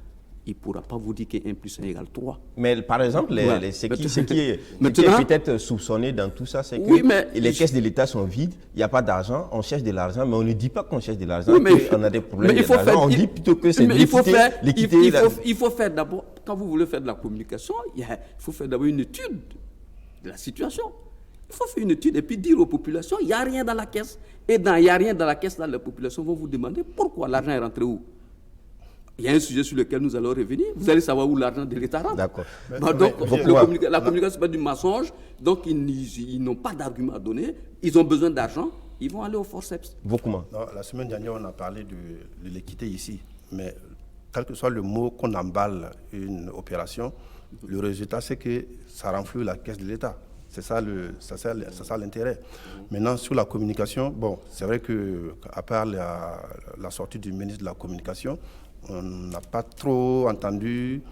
il ne pourra pas vous dire que 1 + 1 = 3. Mais par exemple, ce qui est peut-être soupçonné dans tout ça, c'est que les caisses de l'État sont vides, il n'y a pas d'argent, on cherche de l'argent, mais on ne dit pas qu'on cherche de l'argent, on a des problèmes d'argent, on dit plutôt que c'est l'équité. Il faut faire d'abord, quand vous voulez faire de la communication, il faut faire d'abord une étude de la situation. Il faut faire une étude et puis dire aux populations, il n'y a rien dans la caisse. Et il n'y a rien dans la caisse, là, les populations vont vous demander pourquoi l'argent est rentré où. Il y a un sujet sur lequel nous allons revenir. Vous allez savoir où l'argent de l'État rentre. D'accord. Donc, la communication, ce n'est pas du mensonge. Donc, ils n'ont pas d'argument à donner. Ils ont besoin d'argent. Ils vont aller au forceps. La semaine dernière, on a parlé de l'équité ici. Mais quel que soit le mot qu'on emballe une opération, le résultat, c'est que ça renfloue la caisse de l'État. C'est ça l'intérêt. Maintenant, sur la communication, bon, c'est vrai qu'à part la sortie du ministre de la Communication, on n'a pas trop entendu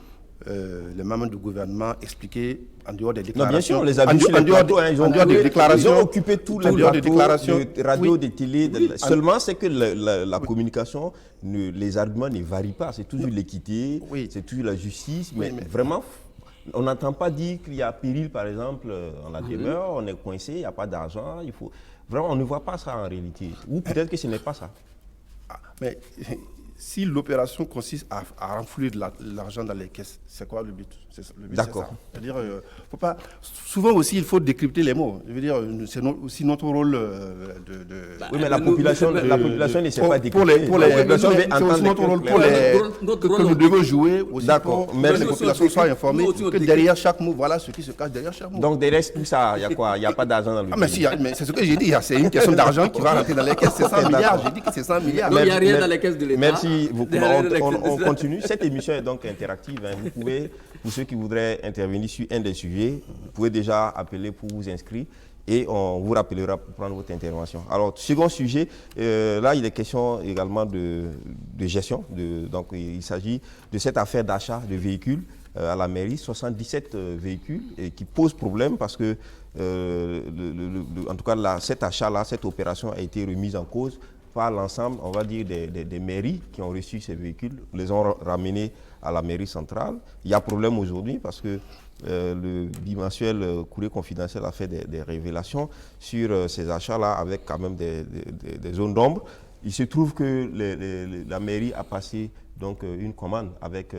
les membres du gouvernement expliquer en dehors des Non, déclarations. bien sûr, on les a vus sur les plateaux, hein, ils ont occupé tout le dehors des plateau déclarations. de radio, Oui. de télé. Oui. Seulement, c'est que la communication, les arguments ne varient pas. C'est toujours l'équité, Oui. c'est toujours la justice. Oui, Mais mais- vraiment, on n'entend pas dire qu'il y a péril, par exemple, en la demeure, on est coincé, il n'y a pas d'argent. Vraiment, on ne voit pas ça en réalité. Ou peut-être que ce n'est pas ça. Ah, mais si l'opération consiste à renflouer de l'argent dans les caisses, c'est quoi le but? Le but, D'accord. c'est ça. C'est-à-dire, faut pas. Souvent aussi, il faut décrypter les mots. Je veux dire, c'est aussi notre rôle Oui, mais la population ne sait pas pour décrypter. les La population veut c'est aussi entendre notre les rôle choses pour claires. que nous devons jouer aussi D'accord. pour que Merci. les populations soient informées Nous aussi, on que décrypte. derrière chaque mot, voilà ce qui se cache derrière chaque mot. Donc, derrière tout ça, il y a quoi? Il n'y a pas d'argent dans le Ah, mais, pays. mais c'est ce que j'ai dit, c'est une question d'argent qui va rentrer dans les caisses, c'est 100 milliards, j'ai dit que c'est 100 milliards. Non, il n'y a rien dans les caisses de l'État. Merci beaucoup. Derrière les caisses de On l'État. continue. Cette émission est donc interactive. Hein. Vous pouvez, pour ceux qui voudraient intervenir sur un des sujets, vous pouvez déjà appeler pour vous inscrire et on vous rappellera pour prendre votre intervention. Alors, second sujet, là, il est question également de gestion. Donc, il s'agit de cette affaire d'achat de véhicules à la mairie, 77 véhicules, et qui pose problème parce que, en tout cas, cet achat-là, cette opération a été remise en cause par l'ensemble, on va dire, des mairies qui ont reçu ces véhicules, les ont ramenés à la mairie centrale. Il y a problème aujourd'hui parce que le bimensuel Courrier confidentiel a fait des révélations sur ces achats-là avec quand même des zones d'ombre. Il se trouve que la mairie a passé donc une commande avec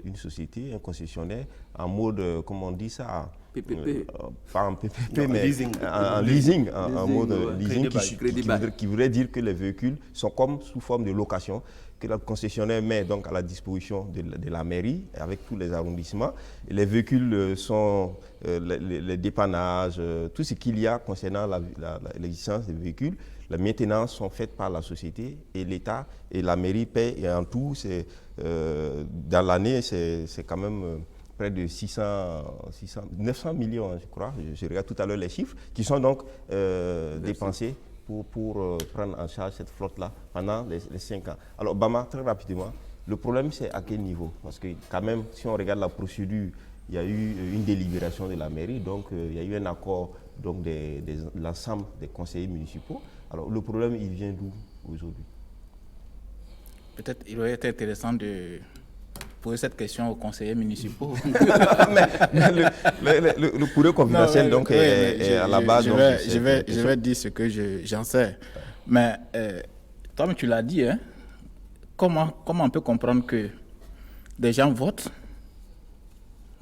une société, un concessionnaire, en mode, comment on dit ça, PPP. pas en PPP, Non, mais leasing. en leasing, en mode ouais. leasing, Crédit bail. qui voudrait dire que les véhicules sont comme sous forme de location, que le concessionnaire met donc à la disposition de la mairie avec tous les arrondissements. Et les véhicules sont les dépannages, tout ce qu'il y a concernant l'existence des véhicules. La maintenance sont faites par la société et l'État et la mairie paient. Et en tout, dans l'année, c'est quand même près de 900 millions, je crois. Je regarde tout à l'heure les chiffres, qui sont donc dépensés pour prendre en charge cette flotte-là pendant les 5 ans. Alors, Bama, très rapidement, le problème, c'est à quel niveau? Parce que quand même, si on regarde la procédure, il y a eu une délibération de la mairie, donc il y a eu un accord donc, de l'ensemble des conseillers municipaux. Alors, le problème, il vient d'où aujourd'hui? Peut-être il aurait été intéressant de poser cette question aux conseillers municipaux. Le courrier confidentiel donc, est à la base. Je vais dire ce que j'en sais. Mais toi, tu l'as dit, hein, comment on peut comprendre que des gens votent?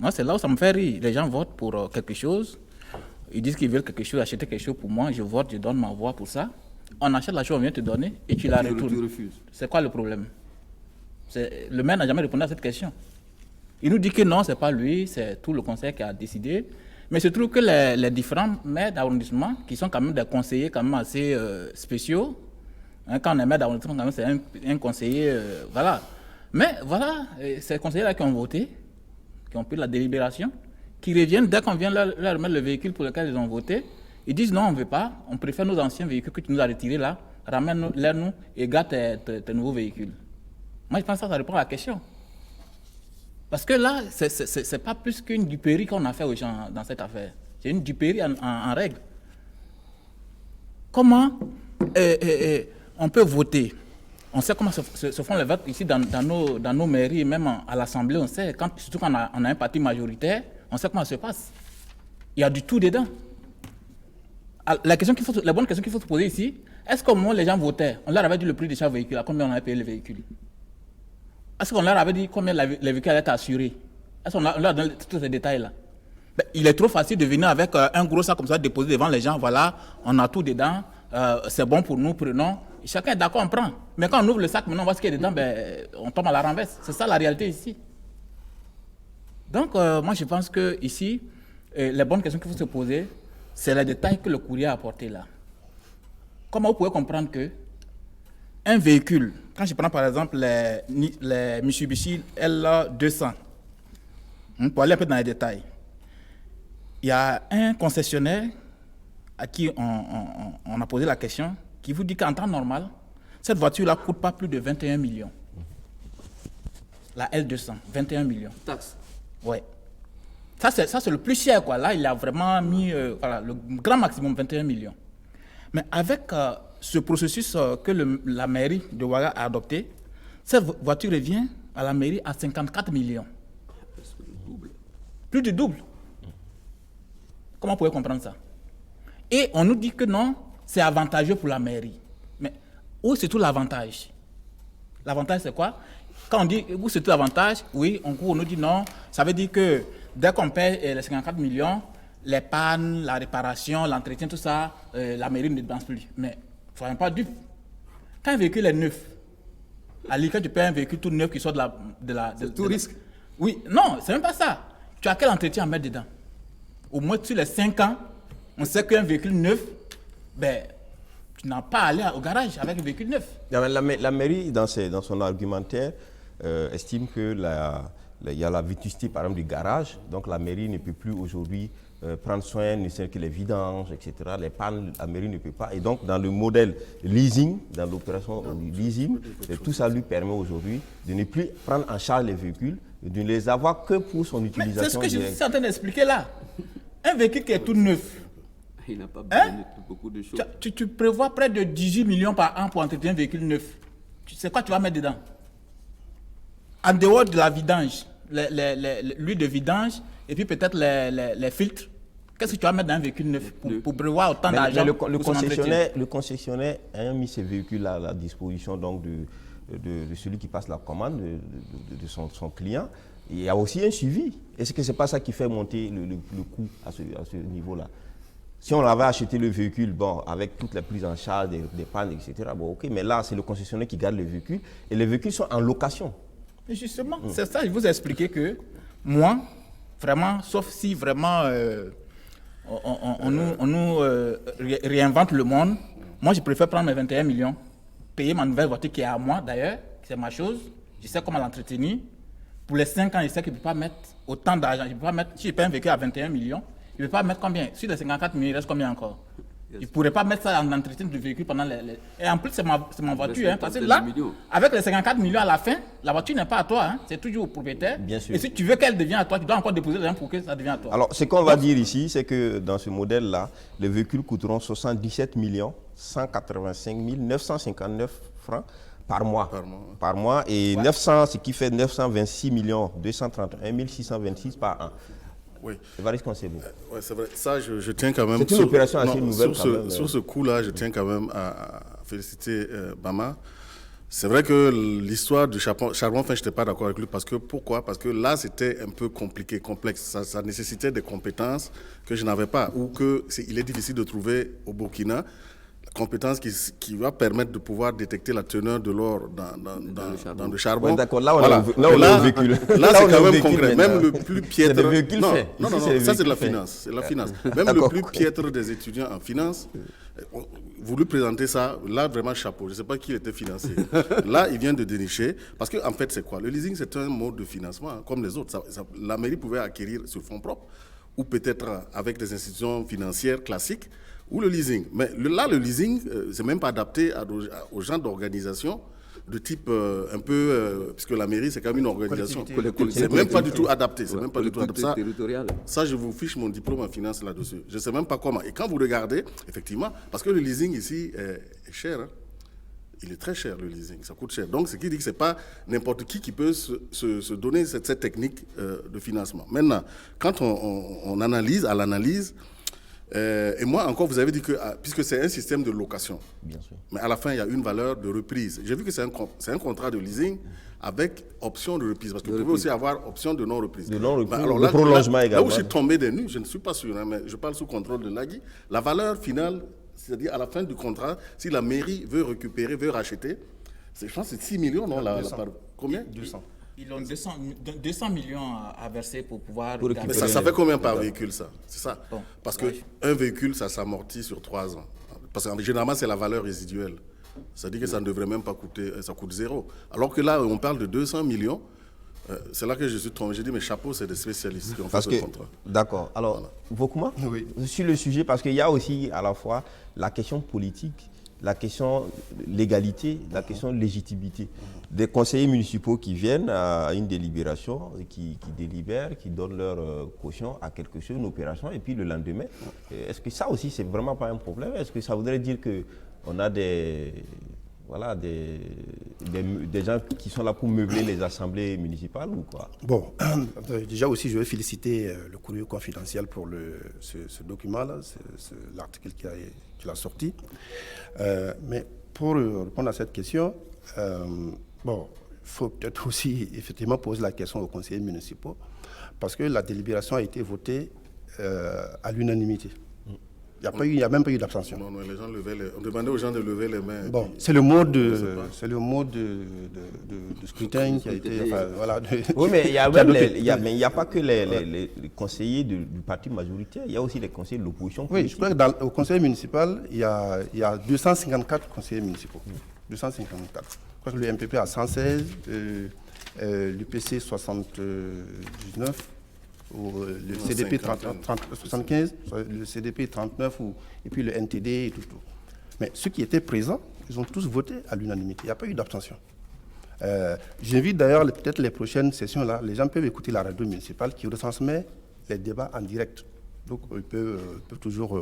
Moi, c'est là où ça me fait rire. Les gens votent pour quelque chose. Ils disent qu'ils veulent quelque chose, acheter quelque chose pour moi. Je vote, je donne ma voix pour ça. On achète la chose, on vient te donner et tu la retournes. Tu refuses. C'est quoi le problème? Le maire n'a jamais répondu à cette question. Il nous dit que non, ce n'est pas lui, c'est tout le conseil qui a décidé. Mais il se trouve que les différents maires d'arrondissement, qui sont quand même des conseillers quand même assez spéciaux, hein, quand on est maire d'arrondissement, quand même, c'est un conseiller, voilà. Mais voilà, ces conseillers-là qui ont voté, qui ont pris la délibération, qui reviennent dès qu'on vient leur remettre le véhicule pour lequel ils ont voté, ils disent non, on ne veut pas, on préfère nos anciens véhicules que tu nous as retirés là, ramène-les nous et garde tes nouveaux véhicules. Moi, je pense que ça répond à la question. Parce que là, ce n'est pas plus qu'une duperie qu'on a fait aux gens dans cette affaire. C'est une duperie en règle. Comment on peut voter? On sait comment se font les votes ici dans nos mairies, même à l'Assemblée, on sait, surtout quand on a un parti majoritaire, on sait comment ça se passe. Il y a du tout dedans. La bonne question qu'il faut se poser ici, est-ce qu'au moment où les gens votaient, on leur avait dit le prix de chaque véhicule, à combien on avait payé le véhicule? Est-ce qu'on leur avait dit combien les véhicules allaient être assurés? Est-ce qu'on leur a donné tous ces détails-là? Ben, il est trop facile de venir avec un gros sac comme ça, déposer devant les gens, voilà, on a tout dedans, c'est bon pour nous, prenons. Chacun est d'accord, on prend. Mais quand on ouvre le sac, maintenant on voit ce qu'il y a dedans, ben, on tombe à la renverse. C'est ça la réalité ici. Donc, moi je pense que ici, les bonnes questions qu'il faut se poser, c'est les détails que le courrier a apportés là. Comment vous pouvez comprendre que un véhicule, quand je prends par exemple les Mitsubishi L200, pour aller un peu dans les détails, il y a un concessionnaire à qui on a posé la question, qui vous dit qu'en temps normal, cette voiture-là ne coûte pas plus de 21 millions. La L200, 21 millions. Taxe. Oui. Ça, c'est le plus cher, quoi. Là, il a vraiment mis le grand maximum, 21 millions. Mais avec ce processus que la mairie de Ouaga a adopté, cette voiture revient à la mairie à 54 millions. Plus du double. Comment vous pouvez comprendre ça? Et on nous dit que non, c'est avantageux pour la mairie. Mais où c'est tout l'avantage? L'avantage, c'est quoi? Quand on dit où c'est tout l'avantage, oui, on nous dit non. Ça veut dire que dès qu'on paie les 54 millions, les pannes, la réparation, l'entretien, tout ça, la mairie ne dépense plus. Mais ne soyons pas dupes. Quand un véhicule est neuf, à l'île, quand tu payes un véhicule tout neuf qui sort de tout risque. Oui, non, c'est même pas ça. Tu as quel entretien à mettre dedans? Au moins sur les 5 ans, on sait qu'un véhicule neuf, ben, tu n'as pas à aller au garage avec un véhicule neuf. La mairie, dans son argumentaire, estime que il y a la vétusté, par exemple, du garage. Donc la mairie ne peut plus aujourd'hui prendre soin, ne serait que les vidanges, etc. Les pannes, la mairie ne peut pas. Et donc, dans le modèle leasing, dans l'opération leasing, tout ça lui permet aujourd'hui de ne plus prendre en charge les véhicules, de ne les avoir que pour son utilisation. C'est ce que je suis en train d'expliquer là. Un véhicule qui est tout neuf. Il n'a pas besoin de beaucoup de choses. Tu prévois près de 18 millions par an pour entretenir un véhicule neuf. Tu sais quoi tu vas mettre dedans? En dehors de la vidange, l'huile de vidange et puis peut-être les filtres. Qu'est-ce que tu vas mettre dans un véhicule neuf pour prévoir autant d'argent? Le concessionnaire a mis ces véhicules-là à la disposition donc, de celui qui passe la commande, de son client. Il y a aussi un suivi. Est-ce que ce n'est pas ça qui fait monter le coût à ce niveau-là? Si on avait acheté le véhicule, bon, avec toutes les prises en charge des pannes, etc., bon, ok, mais là, c'est le concessionnaire qui garde le véhicule et les véhicules sont en location. Et justement, c'est ça, je vous ai expliqué que moi, vraiment, sauf si vraiment on nous réinvente le monde, moi, je préfère prendre mes 21 millions, payer ma nouvelle voiture qui est à moi d'ailleurs, c'est ma chose, je sais comment l'entretenir. Pour les 5 ans, je sais que je ne peux pas mettre autant d'argent. Je peux pas mettre, si je paye un véhicule à 21 millions, je ne peux pas mettre combien? Sur les 54 millions, il reste combien encore? Je ne pourrais pas mettre ça en entretien du véhicule pendant les... Et en plus, c'est ma voiture. Hein, parce que là, avec les 54 millions à la fin, la voiture n'est pas à toi. Hein, c'est toujours au propriétaire. Bien sûr. Et si tu veux qu'elle devienne à toi, tu dois encore déposer l'argent pour que ça devienne à toi. Alors, ce qu'on va dire ici, c'est que dans ce modèle-là, les véhicules coûteront 77 185 959 francs par mois. Par mois. Et ouais. 900, ce qui fait 926 231 626 par an. Oui. Ouais, c'est vrai. Ça, je tiens quand même. C'est une opération assez nouvelle. Sur ce coup-là, je tiens quand même à féliciter Bama. C'est vrai que l'histoire du charbon, je n'étais pas d'accord avec lui. Pourquoi? Parce que là, c'était un peu compliqué, complexe. Ça nécessitait des compétences que je n'avais pas ou qu'il est difficile de trouver au Burkina. Compétence qui va permettre de pouvoir détecter la teneur de l'or dans le charbon. Ouais, d'accord, là on a un véhicule. Là, c'est quand même concret. Même le plus piètre... C'est des véhicules faits. Non, ça c'est de la finance. C'est la finance. Même le plus piètre des étudiants en finance, voulu présenter ça, là vraiment chapeau. Je ne sais pas qui était financé. Là, il vient de dénicher. Parce qu'en fait, c'est quoi? Le leasing, c'est un mode de financement, hein, comme les autres. La mairie pouvait acquérir sur fonds propres ou peut-être avec des institutions financières classiques, ou le leasing. Mais là, le leasing, c'est même pas adapté aux gens d'organisation de type un peu, puisque la mairie, c'est quand même une organisation. C'est même pas du tout adapté. C'est même pas du tout adapté. Ça, je vous fiche mon diplôme en finance là-dessus. Je sais même pas comment. Et quand vous regardez, effectivement, parce que le leasing ici est cher, hein. Il est très cher, le leasing, ça coûte cher. Donc, ce qui dit que ce n'est pas n'importe qui peut se donner cette technique de financement. Maintenant, quand on analyse, à l'analyse, et moi encore, vous avez dit que, puisque c'est un système de location, bien sûr, mais à la fin, il y a une valeur de reprise. J'ai vu que c'est un contrat de leasing avec option de reprise, parce que vous pouvez aussi avoir option de non-reprise. De non-reprise, alors là, prolongement également. Là où je suis tombé des nues, je ne suis pas sûr, hein, mais je parle sous contrôle de Nagui, la valeur finale, c'est-à-dire à la fin du contrat, si la mairie veut récupérer, veut racheter, je pense que c'est 6 millions, non? Combien? 200. Ils ont 200 millions à verser pour pouvoir... Mais ça fait combien par véhicule, ça? C'est ça. Bon. Parce qu'un véhicule, ça s'amortit sur 3 ans. Parce que généralement, c'est la valeur résiduelle. Ça dit que ça ne devrait même pas coûter, ça coûte zéro. Alors que là, on parle de 200 millions. C'est là que je suis tombé. J'ai dit, mais chapeau, c'est des spécialistes qui ont fait ce contrat. D'accord. Alors, Vokuma, sur le sujet, parce qu'il y a aussi à la fois la question politique la question légalité, la question légitimité. Des conseillers municipaux qui viennent à une délibération, qui délibèrent, qui donnent leur caution à quelque chose, une opération, et puis le lendemain, est-ce que ça aussi, c'est vraiment pas un problème? Est-ce que ça voudrait dire qu'on a des gens qui sont là pour meubler les assemblées municipales ou quoi? Bon, déjà aussi, je veux féliciter le courrier confidentiel pour ce document-là, l'article qu'il a sorti. Mais pour répondre à cette question, bon, il faut peut-être aussi effectivement poser la question aux conseillers municipaux, parce que la délibération a été votée à l'unanimité. Il n'y a même pas eu d'abstention. Non, les gens on demandait aux gens de lever les mains. Bon, c'est le mode de scrutin qui a été... Enfin, voilà, oui, mais il n'y a pas que les conseillers du parti majoritaire, il y a aussi les conseillers de l'opposition. Oui, je crois qu'au conseil municipal, il y a 254 conseillers municipaux. 254. Je crois que le MPP a 116, l'UPC 79, le CDP 75, le CDP 39, et puis le NTD et tout. Mais ceux qui étaient présents, ils ont tous voté à l'unanimité. Il n'y a pas eu d'abstention. J'invite d'ailleurs peut-être les prochaines sessions, là, les gens peuvent écouter la radio municipale qui retransmet les débats en direct. Donc, ils peuvent toujours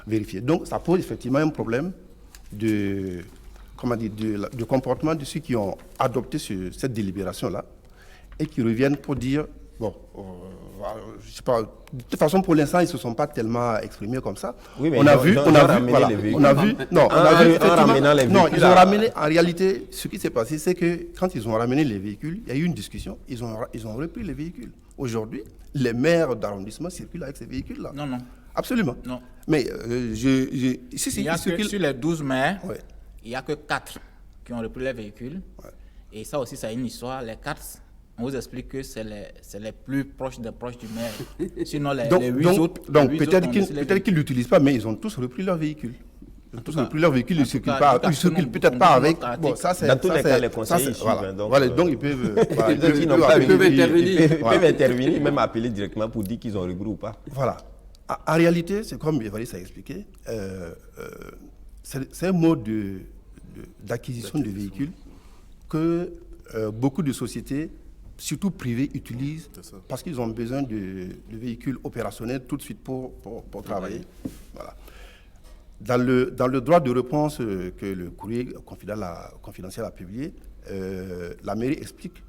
vérifier. Donc, ça pose effectivement un problème de comportement de ceux qui ont adopté cette délibération-là et qui reviennent pour dire, bon, je sais pas, de toute façon, pour l'instant, ils ne se sont pas tellement exprimés comme ça. Oui, mais on a vu, ils ont ramené, en réalité, ce qui s'est passé, c'est que quand ils ont ramené les véhicules, il y a eu une discussion, ils ont repris les véhicules. Aujourd'hui, les maires d'arrondissement circulent avec ces véhicules-là. Non. Absolument. Non. Mais sur les 12 maires, ouais. Il n'y a que 4 qui ont repris les véhicules. Ouais. Et ça aussi, c'est une histoire. Les 4, on vous explique que c'est les plus proches des proches du maire. Sinon, les 8 autres... Donc, peut-être qu'ils ne l'utilisent pas, mais ils ont tous repris leur véhicule. Ils ont tous repris leur véhicule, ils ne circulent peut-être pas avec... Bon, ça, c'est... Dans tous les cas, les conseillers voilà. Donc, ils peuvent... ils peuvent intervenir, même appeler directement pour dire qu'ils ont repris ou pas. Voilà. En réalité, c'est comme Évariste a expliqué, c'est un mode d'acquisition de véhicules que beaucoup de sociétés, surtout privées, utilisent parce qu'ils ont besoin de véhicules opérationnels tout de suite pour travailler. Voilà. Dans le droit de réponse que le courrier confidentiel a publié, la mairie explique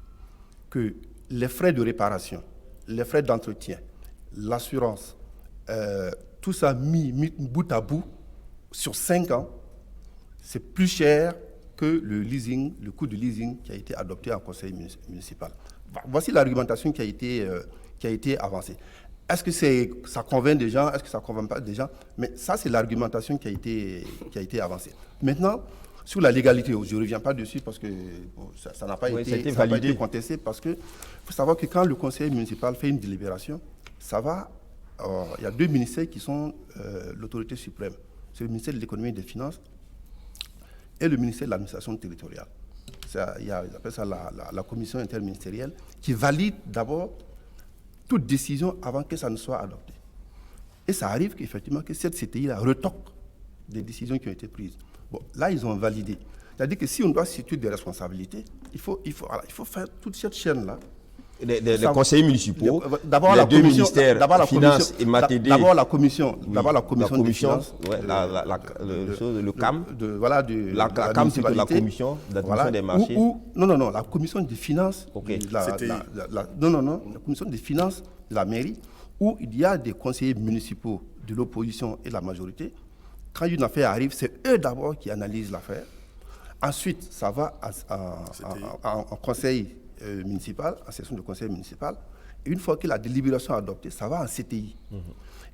que les frais de réparation, les frais d'entretien, l'assurance, tout ça mis bout à bout, sur 5 ans, c'est plus cher que le coût de leasing qui a été adopté en conseil municipal. Voici l'argumentation qui a été avancée. Est-ce que ça convainc des gens? Est-ce que ça ne convainc pas des gens? Mais ça, c'est l'argumentation qui a été avancée. Maintenant, sur la légalité, je ne reviens pas dessus parce que ça n'a pas été contesté. Parce qu'il faut savoir que quand le conseil municipal fait une délibération, il y a 2 ministères qui sont l'autorité suprême. C'est le ministère de l'économie et des finances et le ministère de l'administration territoriale. Ils appellent ça la commission interministérielle qui valide d'abord toute décision avant que ça ne soit adopté. Et ça arrive qu'effectivement que cette CTI-là retoque des décisions qui ont été prises. Bon, là, ils ont validé. C'est-à-dire que si on doit situer des responsabilités, il faut faire toute cette chaîne-là. Les conseillers municipaux, les 2 ministères, Finances et Matede. D'abord la commission des finances. Le CAM. La CAM, c'est la commission d'administration des marchés. Non, la commission des finances. La commission des finances de la mairie, où il y a des conseillers municipaux de l'opposition et de la majorité. Quand une affaire arrive, c'est eux d'abord qui analysent l'affaire. Ensuite, ça va en conseil municipal, en session de conseil municipal. Et une fois que la délibération est adoptée, ça va en CTI.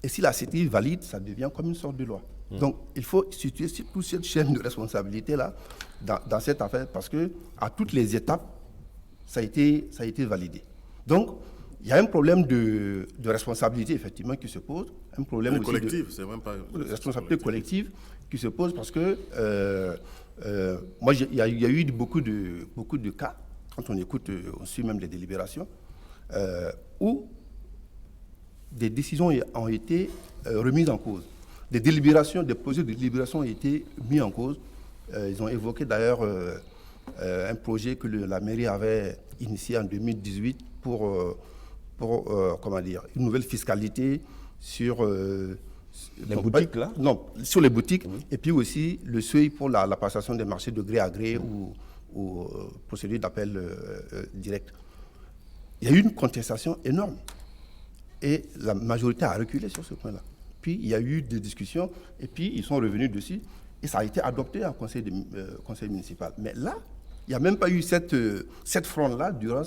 Et si la CTI valide, ça devient comme une sorte de loi. Donc, il faut situer toute cette chaîne de responsabilité-là dans cette affaire parce qu'à toutes les étapes, ça a été validé. Donc, il y a un problème de responsabilité, effectivement, qui se pose. Un problème collectif, c'est même pas... de responsabilité collective qui se pose parce que, moi, il y a eu beaucoup de cas, quand on écoute, on suit même les délibérations, où des décisions ont été remises en cause. Des délibérations, des projets de délibération ont été mis en cause. Ils ont évoqué d'ailleurs un projet que la mairie avait initié en 2018 pour comment dire, une nouvelle fiscalité sur les boutiques là. Non, sur les boutiques, et puis aussi le seuil pour la passation des marchés de gré à gré ou procédure d'appel direct. Il y a eu une contestation énorme et la majorité a reculé sur ce point-là. Puis il y a eu des discussions et puis ils sont revenus dessus et ça a été adopté en conseil municipal. Mais là, il n'y a même pas eu cette fronde-là durant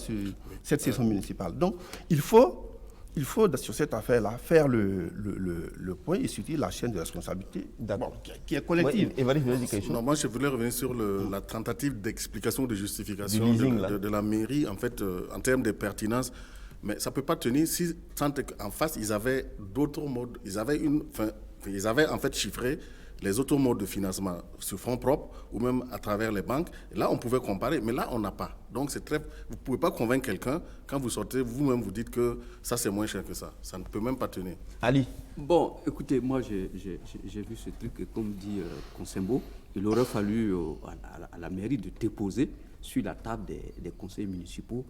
cette session municipale. Donc il faut sur cette affaire-là faire le point et surtout la chaîne de responsabilité qui est collective. Non, moi je voulais revenir sur la tentative d'explication, de justification de la mairie en fait en termes de pertinence. Mais ça ne peut pas tenir si en face ils avaient d'autres modes, ils avaient en fait chiffré les autres modes de financement sur fonds propres ou même à travers les banques. Et là, on pouvait comparer, mais là, on n'a pas. Donc, vous ne pouvez pas convaincre quelqu'un, quand vous sortez, vous-même, vous dites que ça, c'est moins cher que ça. Ça ne peut même pas tenir. Ali. Bon, écoutez, moi, j'ai vu ce truc, et comme dit Consembo, il aurait fallu à la mairie de déposer sur la table des conseils municipaux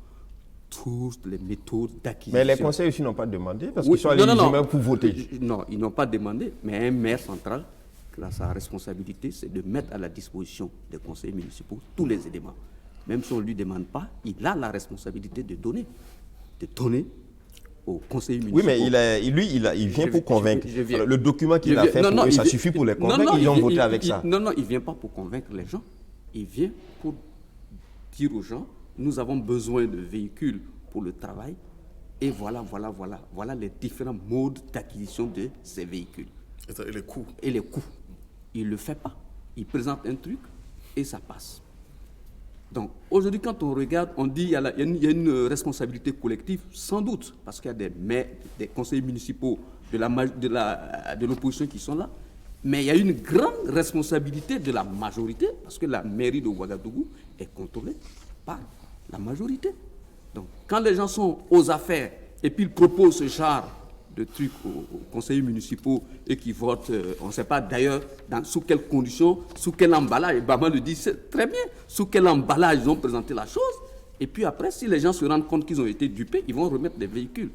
toutes les méthodes d'acquisition. Mais les conseils aussi n'ont pas demandé, parce qu'ils sont allés même pour voter. Non, ils n'ont pas demandé, mais un maire central, sa responsabilité, c'est de mettre à la disposition des conseils municipaux tous les éléments. Même si on ne lui demande pas, il a la responsabilité de donner aux conseillers municipaux. Oui, mais il vient pour convaincre. Le document qu'il a fait, ça suffit pour les convaincre, ils ont voté avec ça. Non, il ne vient pas pour convaincre les gens. Il vient pour dire aux gens, nous avons besoin de véhicules pour le travail, et voilà les différents modes d'acquisition de ces véhicules. Et les coûts. Et les coûts. Il ne le fait pas. Il présente un truc et ça passe. Donc, aujourd'hui, quand on regarde, on dit qu'il y a une responsabilité collective, sans doute, parce qu'il y a des maires, des conseillers municipaux de l'opposition qui sont là, mais il y a une grande responsabilité de la majorité, parce que la mairie de Ouagadougou est contrôlée par la majorité. Donc, quand les gens sont aux affaires et puis ils proposent ce genre de trucs aux conseillers municipaux et qui votent, on ne sait pas d'ailleurs sous quelles conditions, sous quel emballage, Bama le dit très bien, sous quel emballage ils ont présenté la chose. Et puis après, si les gens se rendent compte qu'ils ont été dupés, ils vont remettre des véhicules.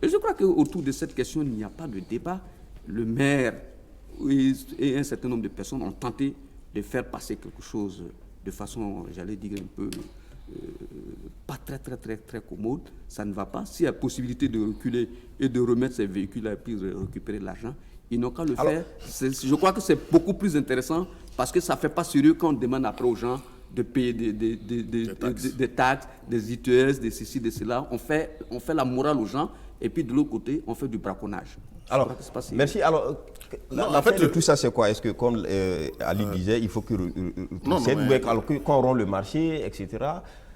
Et je crois qu'autour de cette question, il n'y a pas de débat. Le maire et un certain nombre de personnes ont tenté de faire passer quelque chose de façon, j'allais dire, un peu pas très commode. Ça ne va pas. S'il y a possibilité de reculer et de remettre ces véhicules et puis récupérer l'argent, ils n'ont qu'à le faire. Je crois que c'est beaucoup plus intéressant parce que ça ne fait pas sérieux quand on demande après aux gens de payer des taxes, des ITS, des ceci, de cela. On fait la morale aux gens et puis de l'autre côté, on fait du braconnage. Alors, merci. Alors, en fait, de tout ça, c'est quoi? Est-ce que, comme Ali disait, il faut que quand on rend le marché, etc.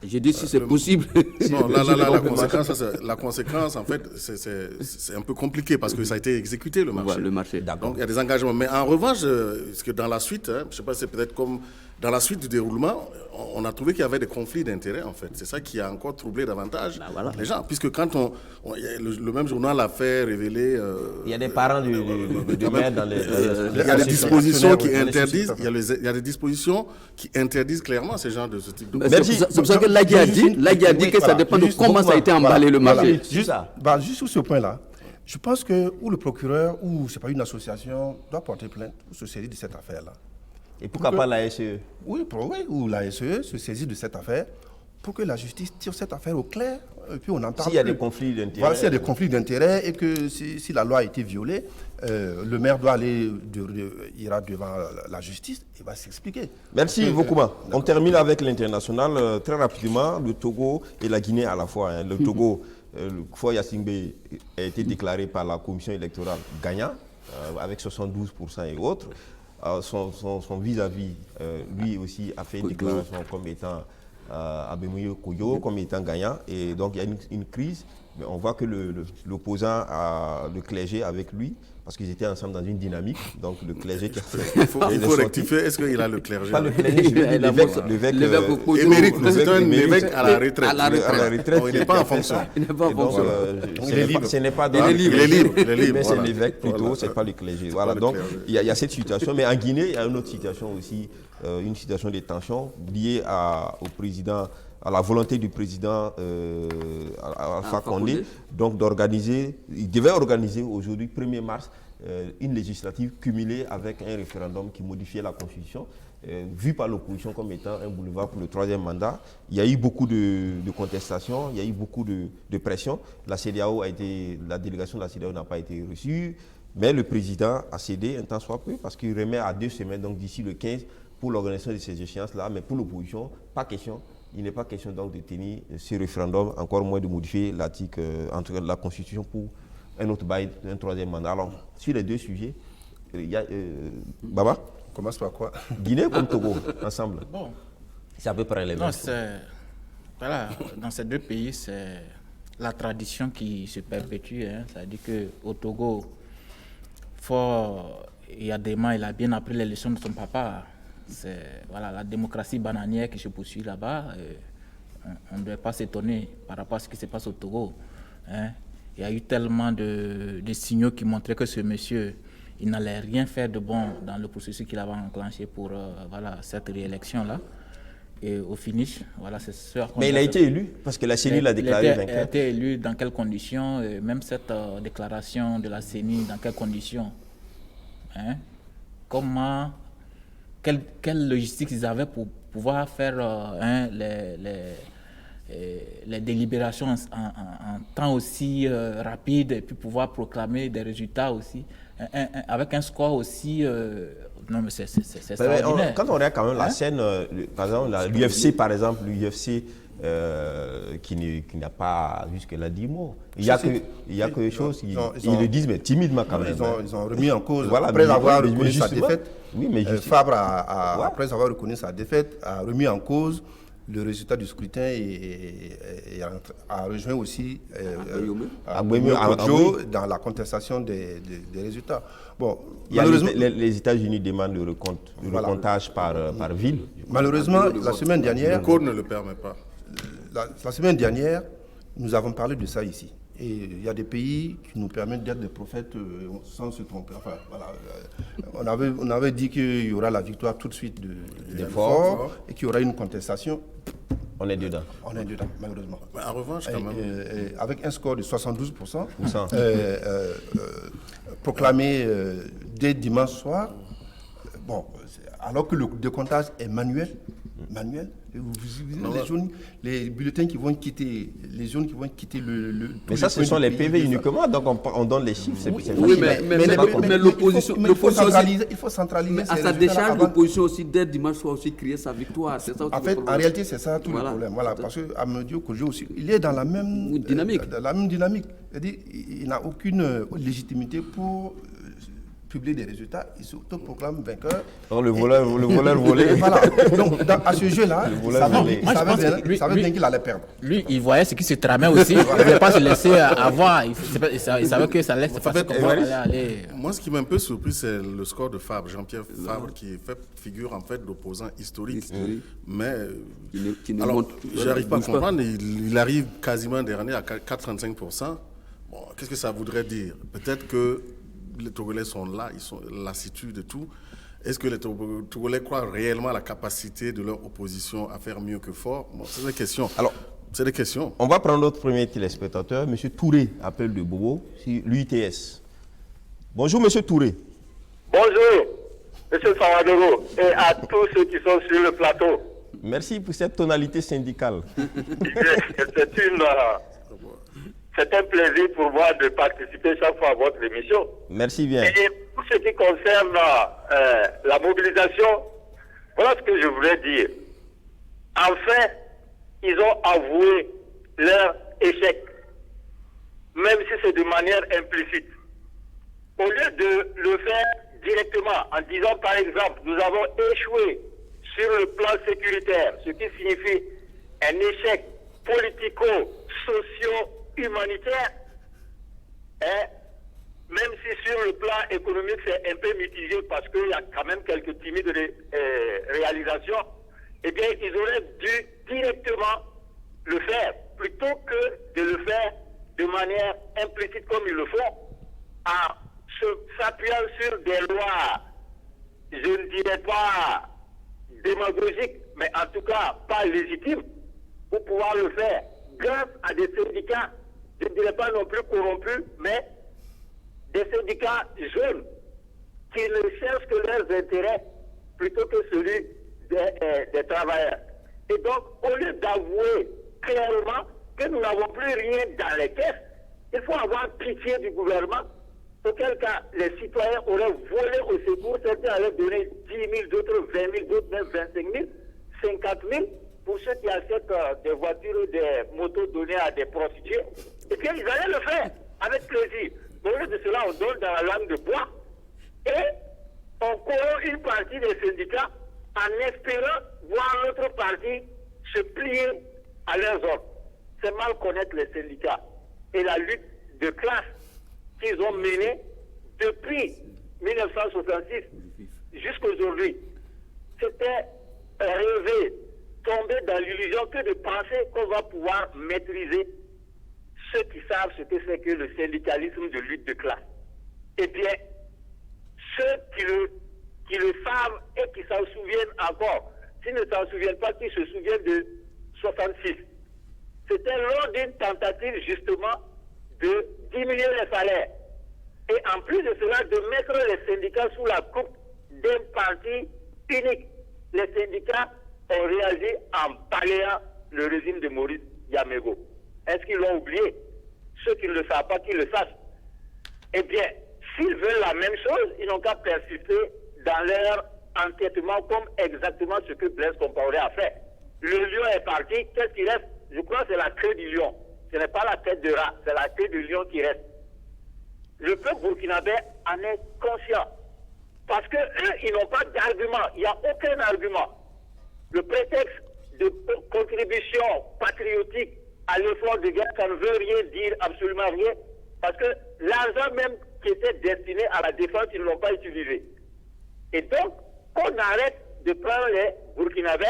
J'ai dit si c'est possible. Non, la conséquence, en fait, c'est un peu compliqué parce que ça a été exécuté, le marché. Le marché. Donc, il y a des engagements. Mais en revanche, parce que dans la suite, je ne sais pas, c'est peut-être comme dans la suite du déroulement, on a trouvé qu'il y avait des conflits d'intérêts, en fait. C'est ça qui a encore troublé davantage les gens. Puisque quand le même journal a fait révéler... il y a des parents du maire dans les... Il y a des dispositions qui interdisent... Il y a des dispositions qui interdisent clairement ce genre de ce type de... C'est pour ça que Lagui a dit que ça dépend de comment ça a été emballé le marché. Juste sur ce point-là, je pense que ou le procureur ou c'est pas une association doit porter plainte ou se saisir de cette affaire-là. Et pourquoi pas la SE? Oui, ou la SE se saisit de cette affaire pour que la justice tire cette affaire au clair et puis on entend. S'il y a des conflits d'intérêts. Voilà, s'il y a des conflits d'intérêts et que si la loi a été violée, le maire doit ira devant la justice et va s'expliquer. Merci beaucoup. On termine avec l'international très rapidement, le Togo et la Guinée à la fois. Le Togo, Faure Gnassingbé a été déclaré par la commission électorale gagnant avec 72% et autres. Son vis-à-vis, lui aussi, a fait une déclaration comme étant Abemouye Koyo, comme étant gagnant. Et donc, il y a une crise Mais on voit que l'opposant a le clergé avec lui, parce qu'ils étaient ensemble dans une dynamique. Donc le clergé qui a Il faut rectifier, est-ce qu'il a le clergé? Pas le clergé, je veux dire l'évêque émérite, c'est un évêque à la retraite. À la retraite. Il n'est pas en fonction. Il n'est pas en fonction. Ce n'est pas dans il est libre, mais c'est l'évêque plutôt, c'est pas le clergé. Voilà, donc il y a cette situation. Mais en Guinée, il y a une autre situation aussi, une situation de tension liée au président, à la volonté du président Alpha Condé, donc il devait organiser aujourd'hui, 1er mars, une législative cumulée avec un référendum qui modifiait la Constitution, vu par l'opposition comme étant un boulevard pour le 3e mandat. Il y a eu beaucoup de contestations, il y a eu beaucoup de pression. La délégation de la CEDEAO n'a pas été reçue, mais le président a cédé un temps soit peu parce qu'il remet à 2 semaines, donc d'ici le 15, pour l'organisation de ces échéances-là. Mais pour l'opposition, pas question. Il n'est pas question donc de tenir ce référendum, encore moins de modifier l'article entre la Constitution pour un autre bail, un 3e mandat. Alors, sur les 2 sujets, il y a Baba, On commence par quoi? Guinée comme Togo, ensemble. Bon. C'est à peu près les mêmes. Voilà, dans ces 2 pays, c'est la tradition qui se perpétue. C'est-à-dire qu'au Togo, Yadema, il a bien appris les leçons de son papa. C'est la démocratie bananière qui se poursuit là-bas. On ne doit pas s'étonner par rapport à ce qui se passe au Togo. Il y a eu tellement de signaux qui montraient que ce monsieur, il n'allait rien faire de bon dans le processus qu'il avait enclenché pour cette réélection-là. Et au finish, c'est ce à quoi. Mais il a été élu, parce que la CENI l'a déclaré vainqueur. Il a été élu dans quelles conditions? Même cette déclaration de la CENI, dans quelles conditions? Comment... Quelle logistique ils avaient pour pouvoir faire les délibérations en temps aussi rapide et puis pouvoir proclamer des résultats aussi, avec un score aussi... non, mais c'est extraordinaire. Quand on regarde quand même la scène, par exemple, l'UFC, l'UFC qui n'a pas jusque-là dit mot. Il y a quelque chose, ils le disent, mais timidement quand même. Ils ont remis en cause, après avoir reconnu sa défaite. Oui, mais Fabre, après avoir reconnu sa défaite, a remis en cause le résultat du scrutin et a rejoint aussi Abouemé dans la contestation des résultats. Bon, malheureusement, les États-Unis demandent le recomptage par ville. Malheureusement, la semaine dernière... Le code ne le permet pas. La semaine dernière, nous avons parlé de ça ici. Et il y a des pays qui nous permettent d'être des prophètes sans se tromper. Enfin, on avait dit qu'il y aura la victoire tout de suite de l'effort et qu'il y aura une contestation. On est dedans. On est dedans, malheureusement. Mais en revanche, quand même... avec un score de 72%, proclamé dès dimanche soir, alors que le décomptage est manuel, les bulletins qui vont quitter, les zones qui vont quitter le... Mais ça, ce sont les PV uniquement, donc on donne les chiffres, c'est facile. Oui, mais l'opposition... Il faut centraliser. Mais à sa décharge, l'opposition aussi, dès dimanche soir, aussi crier sa victoire. C'est ça en fait, en réalité, c'est ça tout le problème. Voilà, parce qu'Amedio Kojo aussi, il est dans la même dynamique. C'est-à-dire, il n'a aucune légitimité pour... publier des résultats, il s'autoproclame vainqueur. Alors le voleur volé. Voilà. Donc à ce jeu-là, il savait bien qu'il allait perdre. Lui, il voyait ce qui se tramait aussi. Il ne voulait pas se laisser avoir. Il savait que ça allait se passer comme ça. Moi, ce qui m'a un peu surpris, c'est le score de Fabre, Jean-Pierre Fabre, qui fait figure en fait d'opposant historique. Mais alors, j'arrive pas à comprendre. Il arrive quasiment dernier à 4,35%. Bon, qu'est-ce que ça voudrait dire? Peut-être que les Togolais sont là, ils sont lassitude de tout. Est-ce que les Togolais croient réellement à la capacité de leur opposition à faire mieux que fort? Bon, c'est des questions. Alors, c'est des questions. On va prendre notre premier téléspectateur, M. Touré, appel de Bobo, sur l'UTS. Bonjour, M. Touré. Bonjour, M. Sawadoro, et à tous ceux qui sont sur le plateau. Merci pour cette tonalité syndicale. C'est un plaisir pour moi de participer chaque fois à votre émission. Merci bien. Et pour ce qui concerne la mobilisation, voilà ce que je voulais dire. Enfin, ils ont avoué leur échec, même si c'est de manière implicite. Au lieu de le faire directement, en disant par exemple, nous avons échoué sur le plan sécuritaire, ce qui signifie un échec politico-socio humanitaire, même si sur le plan économique c'est un peu mitigé parce qu'il y a quand même quelques timides réalisations, eh bien ils auraient dû directement le faire, plutôt que de le faire de manière implicite comme ils le font, en s'appuyant sur des lois, je ne dirais pas démagogiques, mais en tout cas pas légitimes, pour pouvoir le faire grâce à des syndicats, je ne dirais pas non plus corrompus, mais des syndicats jeunes qui ne cherchent que leurs intérêts plutôt que celui des travailleurs. Et donc, au lieu d'avouer clairement que nous n'avons plus rien dans les caisses, il faut avoir pitié du gouvernement, auquel cas les citoyens auraient volé au secours, certains allaient donner 10 000, d'autres 20 000, d'autres même 25 000, 50 000, pour ceux qui achètent des voitures ou des motos données à des prostituées. Et puis ils allaient le faire avec plaisir. Au lieu de cela, on donne dans la langue de bois et on corrompt une partie des syndicats en espérant voir l'autre partie se plier à leurs ordres. C'est mal connaître les syndicats et la lutte de classe qu'ils ont menée depuis 1966 jusqu'à aujourd'hui. C'était rêver, tomber dans l'illusion que de penser qu'on va pouvoir maîtriser ceux qui savent ce que c'est que le syndicalisme de lutte de classe. Eh bien, ceux qui le savent et qui s'en souviennent encore, s'ils ne s'en souviennent pas, qui se souviennent de 66. C'était lors d'une tentative justement de diminuer les salaires. Et en plus de cela, de mettre les syndicats sous la coupe d'un parti unique. Les syndicats ont réagi en balayant le régime de Maurice Yamego. Est-ce qu'ils l'ont oublié? Ceux qui ne le savent pas, qu'ils le sachent. Eh bien, s'ils veulent la même chose, ils n'ont qu'à persister dans leur entêtement comme exactement ce que Blaise Compaoré a fait. Le lion est parti, qu'est-ce qui reste? Je crois que c'est la queue du lion. Ce n'est pas la tête de rat, c'est la queue du lion qui reste. Le peuple burkinabé en est conscient. Parce qu'eux, ils n'ont pas d'argument. Il n'y a aucun argument. Le prétexte de contribution patriotique à l'effort de guerre, ça ne veut rien dire, absolument rien. Parce que l'argent même qui était destiné à la défense, ils ne l'ont pas utilisé. Et donc, qu'on arrête de prendre les Burkinabés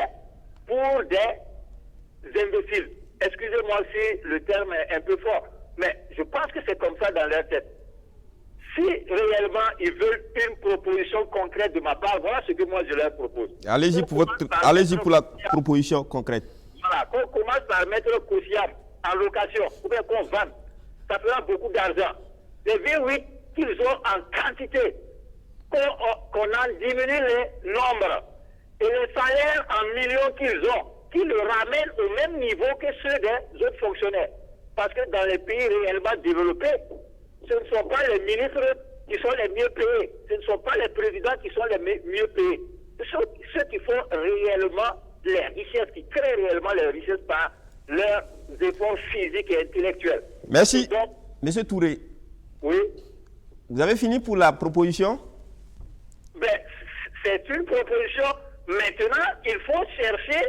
pour des imbéciles. Excusez-moi si le terme est un peu fort, mais je pense que c'est comme ça dans leur tête. Si réellement ils veulent une proposition concrète de ma part, voilà ce que moi je leur propose. Allez-y pour la proposition concrète. Voilà, qu'on commence par mettre Koussiam en location, ou bien qu'on vende. Ça fera beaucoup d'argent. Les V8 qu'ils ont en quantité, qu'on en diminue les nombres. Et les salaires en millions qu'ils ont, qu'ils le ramènent au même niveau que ceux des autres fonctionnaires. Parce que dans les pays réellement développés, ce ne sont pas les ministres qui sont les mieux payés. Ce ne sont pas les présidents qui sont les mieux payés. Ce sont ceux qui font réellement les richesses, qui créent réellement les richesses par leurs efforts physiques et intellectuels. Merci. Et donc, Monsieur Touré. Oui. Vous avez fini pour la proposition? Ben, c'est une proposition. Maintenant, il faut chercher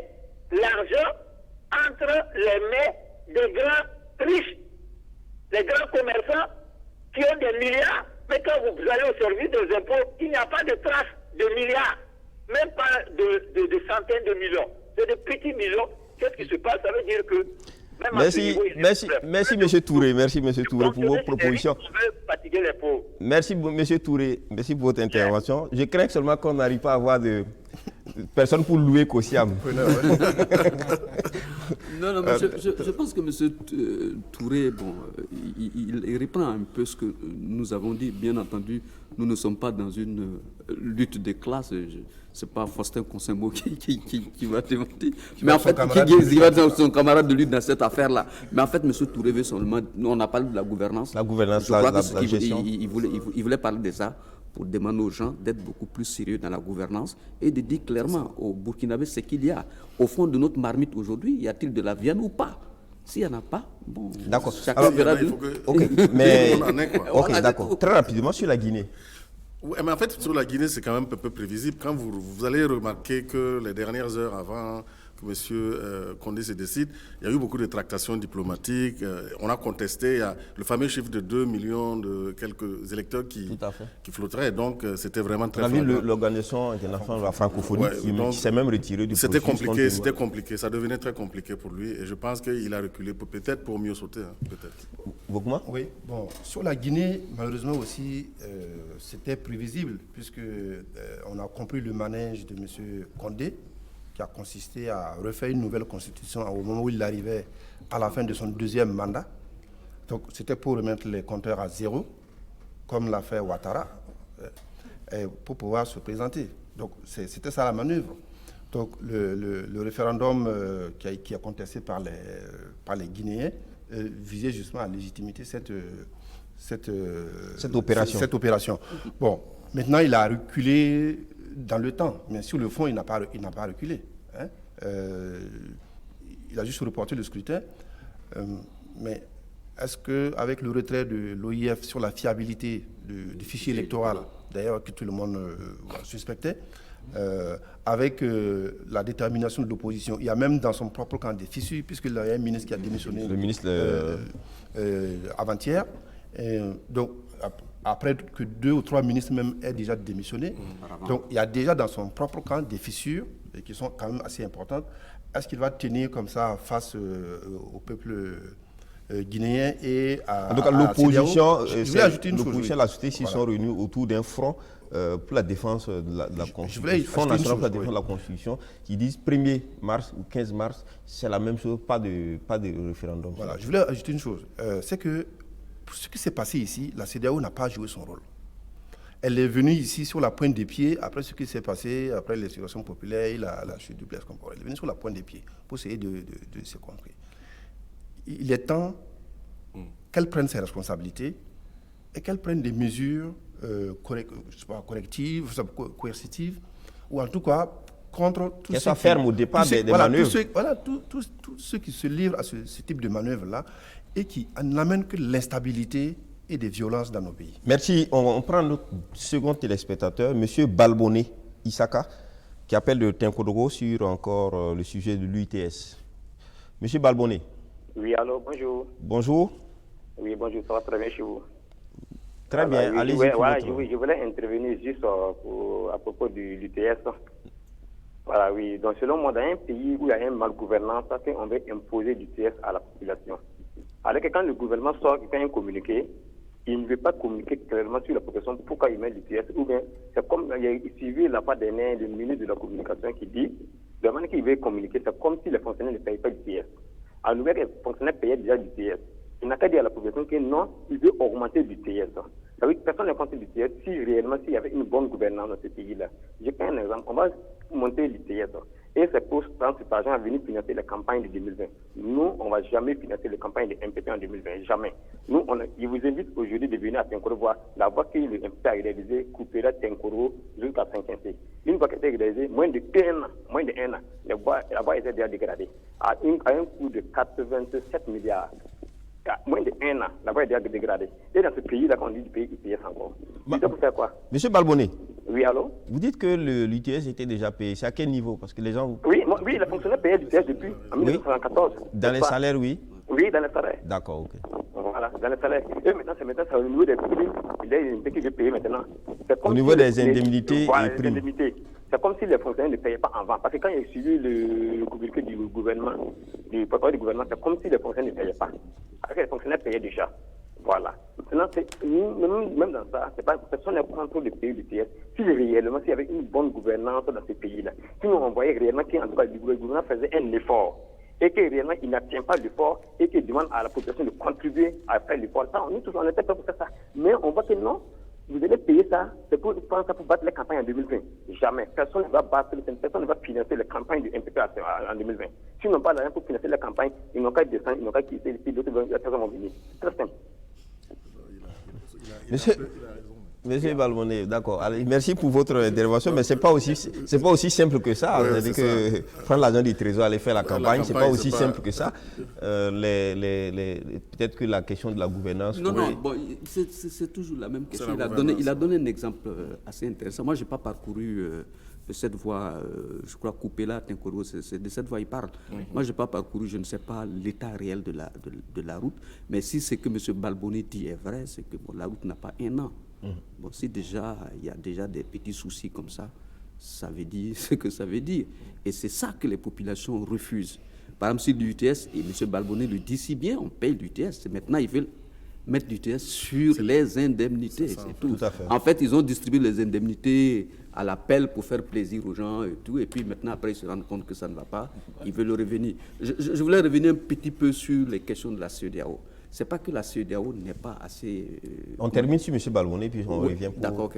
l'argent entre les mains des grands riches, les grands commerçants qui ont des milliards. Mais quand vous allez au service des impôts, il n'y a pas de trace de milliards, même pas de centaines de millions. C'est de petits millions. Qu'est-ce qui se passe? Ça veut dire que même merci M. Touré. Merci M. Touré pour vos propositions. On veut fatiguer les pauvres. Merci M. Touré. Merci pour votre intervention. Je crains seulement qu'on n'arrive pas à avoir de personne pour louer Koussiam. Non, mais je pense que M. Touré, bon, il reprend un peu ce que nous avons dit. Bien entendu, nous ne sommes pas dans une lutte de classe. Ce n'est pas Faustin Consembo qui va démentir. Mais en fait, qui va être son camarade de lutte dans cette affaire-là. Mais en fait, M. Touré veut seulement. Nous, on a parlé de la gouvernance. La gouvernance, je crois la gestion. Il voulait parler de ça pour demander aux gens d'être beaucoup plus sérieux dans la gouvernance et de dire clairement aux Burkinabés ce qu'il y a. Au fond de notre marmite aujourd'hui, y a-t-il de la viande ou pas? S'il n'y en a pas, bon, d'accord. Chacun verra. Ok, mais ok, d'accord. Très rapidement sur la Guinée. Oui, mais en fait, sur la Guinée, c'est quand même un peu prévisible. Quand vous allez remarquer que les dernières heures avant M. Condé se décide, il y a eu beaucoup de tractations diplomatiques. On a contesté le fameux chiffre de 2 millions de quelques électeurs qui flotteraient. Donc, c'était vraiment très flagrant. On a vu l'Organisation internationale de la francophonie qui s'est même retirée du processus. C'était compliqué. Ça devenait très compliqué pour lui. Et je pense qu'il a reculé peut-être pour mieux sauter. Beaucoup. Oui, bon, sur la Guinée, malheureusement aussi, c'était prévisible, puisque on a compris le manège de M. Condé, qui a consisté à refaire une nouvelle constitution au moment où il arrivait à la fin de son deuxième mandat. Donc c'était pour remettre les compteurs à zéro, comme l'a fait Ouattara, pour pouvoir se présenter. Donc c'était ça la manœuvre. Donc le référendum qui est contesté par les Guinéens visait justement à légitimer cette opération. Bon, maintenant il a reculé dans le temps, mais sur le fond, il n'a pas reculé. Hein. Il a juste reporté le scrutin. Mais est-ce qu'avec le retrait de l'OIF sur la fiabilité du fichier électoral, d'ailleurs que tout le monde suspectait, avec la détermination de l'opposition, il y a même dans son propre camp des fissures, puisqu'il y a un ministre qui a démissionné avant-hier. Donc, après que 2 ou 3 ministres même aient déjà démissionné. Donc il y a déjà dans son propre camp des fissures qui sont quand même assez importantes. Est-ce qu'il va tenir comme ça face au peuple guinéen et à... En tout cas, l'opposition et la société s'ils sont réunis autour d'un front pour la défense de la Constitution. Front national pour la défense de la Constitution qui disent 1er mars ou 15 mars, c'est la même chose, pas de référendum. Voilà, je voulais ajouter une chose. C'est que pour ce qui s'est passé ici, la CEDEAO n'a pas joué son rôle. Elle est venue ici sur la pointe des pieds, après ce qui s'est passé, après l'insurrection populaire, la chute du Blaise Compaoré. Elle est venue sur la pointe des pieds pour essayer de se concrétiser. Il est temps qu'elle prenne ses responsabilités et qu'elle prenne des mesures correctives, coercitives, ou en tout cas contre tous qu'elle soit ferme au départ des manœuvres. Tous ceux qui se livrent à ce type de manœuvre-là, et qui n'amène que l'instabilité et des violences dans nos pays. Merci. On prend notre second téléspectateur, M. Balboné Issaka, qui appelle de Tinkodogo sur encore le sujet de l'UITS. M. Balboné. Oui, allô, bonjour. Bonjour. Oui, bonjour, ça va très bien chez vous. Très bien, allez-y. Je voulais intervenir juste à propos de l'UTS. Voilà, oui. Donc, selon moi, dans un pays où il y a une malgouvernance, on veut imposer l'UTS à la population. Alors que quand le gouvernement sort, il fait un communiqué, il ne veut pas communiquer clairement sur la population pourquoi il met l'UTS. Ou bien, c'est comme il y a suivi la fois dernière le ministre de la Communication qui dit, de manière qu'il veut communiquer, c'est comme si les fonctionnaires ne payent pas l'UTS. À nouvelle, les fonctionnaires payaient déjà l'UTS. Il n'a qu'à dire à la population que non, il veut augmenter l'UTS. Ça veut dire que personne n'a compté l'UTS si réellement s'il y avait une bonne gouvernance dans ce pays-là. Je prends un exemple, on va monter l'UTS. Et c'est pour prendre cet argent à venir financer la campagne de 2020. Nous, on ne va jamais financer les campagnes de MPP en 2020, jamais. Nous, je vous invite aujourd'hui de venir à Tinkoro voir la voie que le MPP a réalisée, coupera Tinkoro jusqu'à Saint-Quincy. Une voie qui a été réalisée, moins de 1 an, la voie était déjà dégradée, à un coût de 87 milliards. Moins de 1 an, la voie est déjà dégradée. Et dans ce pays-là, on dit du pays ITS encore. C'est pour faire quoi? Monsieur Balboné. Oui, allô? Vous dites que l'UTS était déjà payé. C'est à quel niveau? Parce que les gens... Oui, les fonctionnaires payaient l'UTS depuis en 1974. Dans les salaires, oui? Oui, dans les salaires. D'accord, ok. Voilà, dans les salaires. Et maintenant, c'est au niveau des prix. Il y a une indemnité qui veut payer maintenant. Au niveau des indemnités et primes. C'est comme si les fonctionnaires ne payaient pas avant. Parce que quand il y a suivi le communiqué du gouvernement, du porte-parole du gouvernement, c'est comme si les fonctionnaires ne payaient pas. Alors que les fonctionnaires payaient déjà. Voilà. Maintenant, même dans ça, c'est pas personne n'est contre le pays du TS. Si réellement, s'il y avait une bonne gouvernance dans ces pays-là, si on voyait réellement qu'en tout cas, le gouvernement faisait un effort et que réellement il n'atteint pas l'effort et qu'il demande à la population de contribuer à faire l'effort, ça, nous tous on était prêts pour faire ça. Mais on voit que non, vous allez payer ça, c'est pour battre les campagnes en 2020. Jamais. Personne ne va financer les campagnes du MPP en 2020. S'ils n'ont pas l'argent pour financer les campagnes, ils n'ont qu'à descendre, ils n'ont qu'à quitter les pays, d'autres personnes vont venir. Très simple. Monsieur Balbonnet, d'accord. Merci pour votre intervention, mais c'est pas aussi simple que ça. Ouais, C'est-à-dire que prendre l'argent du Trésor, aller faire la campagne, c'est pas aussi simple que ça. Peut-être que la question de la gouvernance. Non, bon, c'est toujours la même question. Il a donné un exemple assez intéressant. Moi, j'ai pas parcouru de cette voie, je crois, Coupé-là, Tinkoro, c'est de cette voie il parle. Moi, je n'ai pas parcouru, je ne sais pas l'état réel de la route, mais si ce que M. Balbonnet dit est vrai, c'est que la route n'a pas 1 an. Bon, si déjà, il y a déjà des petits soucis comme ça, ça veut dire ce que ça veut dire. Et c'est ça que les populations refusent. Par exemple, sur l'UTS, et M. Balbonnet le dit si bien, on paye l'UTS. Maintenant, ils veulent mettre l'UTS sur les indemnités, c'est tout. En fait, ils ont distribué les indemnités à l'appel pour faire plaisir aux gens et tout. Et puis maintenant, après, ils se rendent compte que ça ne va pas. Ils veulent revenir. Je voulais revenir un petit peu sur les questions de la CEDEAO. Ce n'est pas que la CEDEAO n'est pas assez... On termine sur M. Balbonnet, puis on revient pour... D'accord, ok.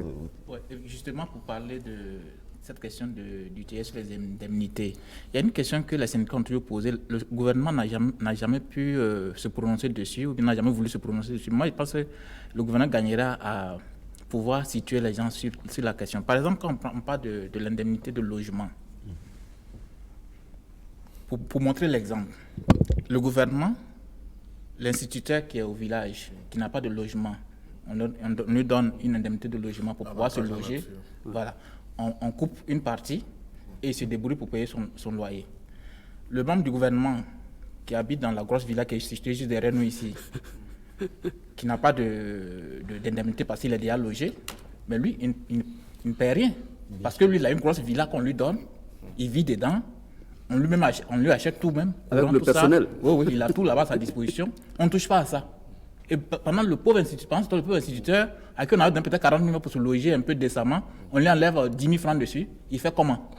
Ouais, justement, pour parler de cette question d'UTS, les indemnités, il y a une question que la syndicats ont toujours posée. Le gouvernement n'a jamais pu se prononcer dessus, ou n'a jamais voulu se prononcer dessus. Moi, je pense que le gouvernement gagnera à pouvoir situer les gens sur la question. Par exemple, quand on parle de l'indemnité de logement, pour montrer l'exemple, le gouvernement, l'instituteur qui est au village, qui n'a pas de logement, on lui donne une indemnité de logement pour pouvoir se loger. Voilà. On coupe une partie et il se débrouille pour payer son loyer. Le membre du gouvernement qui habite dans la grosse villa qui est située juste derrière nous ici, qui n'a pas d'indemnité parce qu'il est déjà logé, mais lui, il ne paie rien. Parce que lui, il a une grosse villa qu'on lui donne, il vit dedans, on lui achète tout même. Avec le personnel. Oui, il a tout là-bas à sa disposition. On ne touche pas à ça. Et pendant le pauvre instituteur, à qui on a donné peut-être 40 000 pour se loger un peu décemment, on lui enlève 10 000 francs dessus. Il fait comment?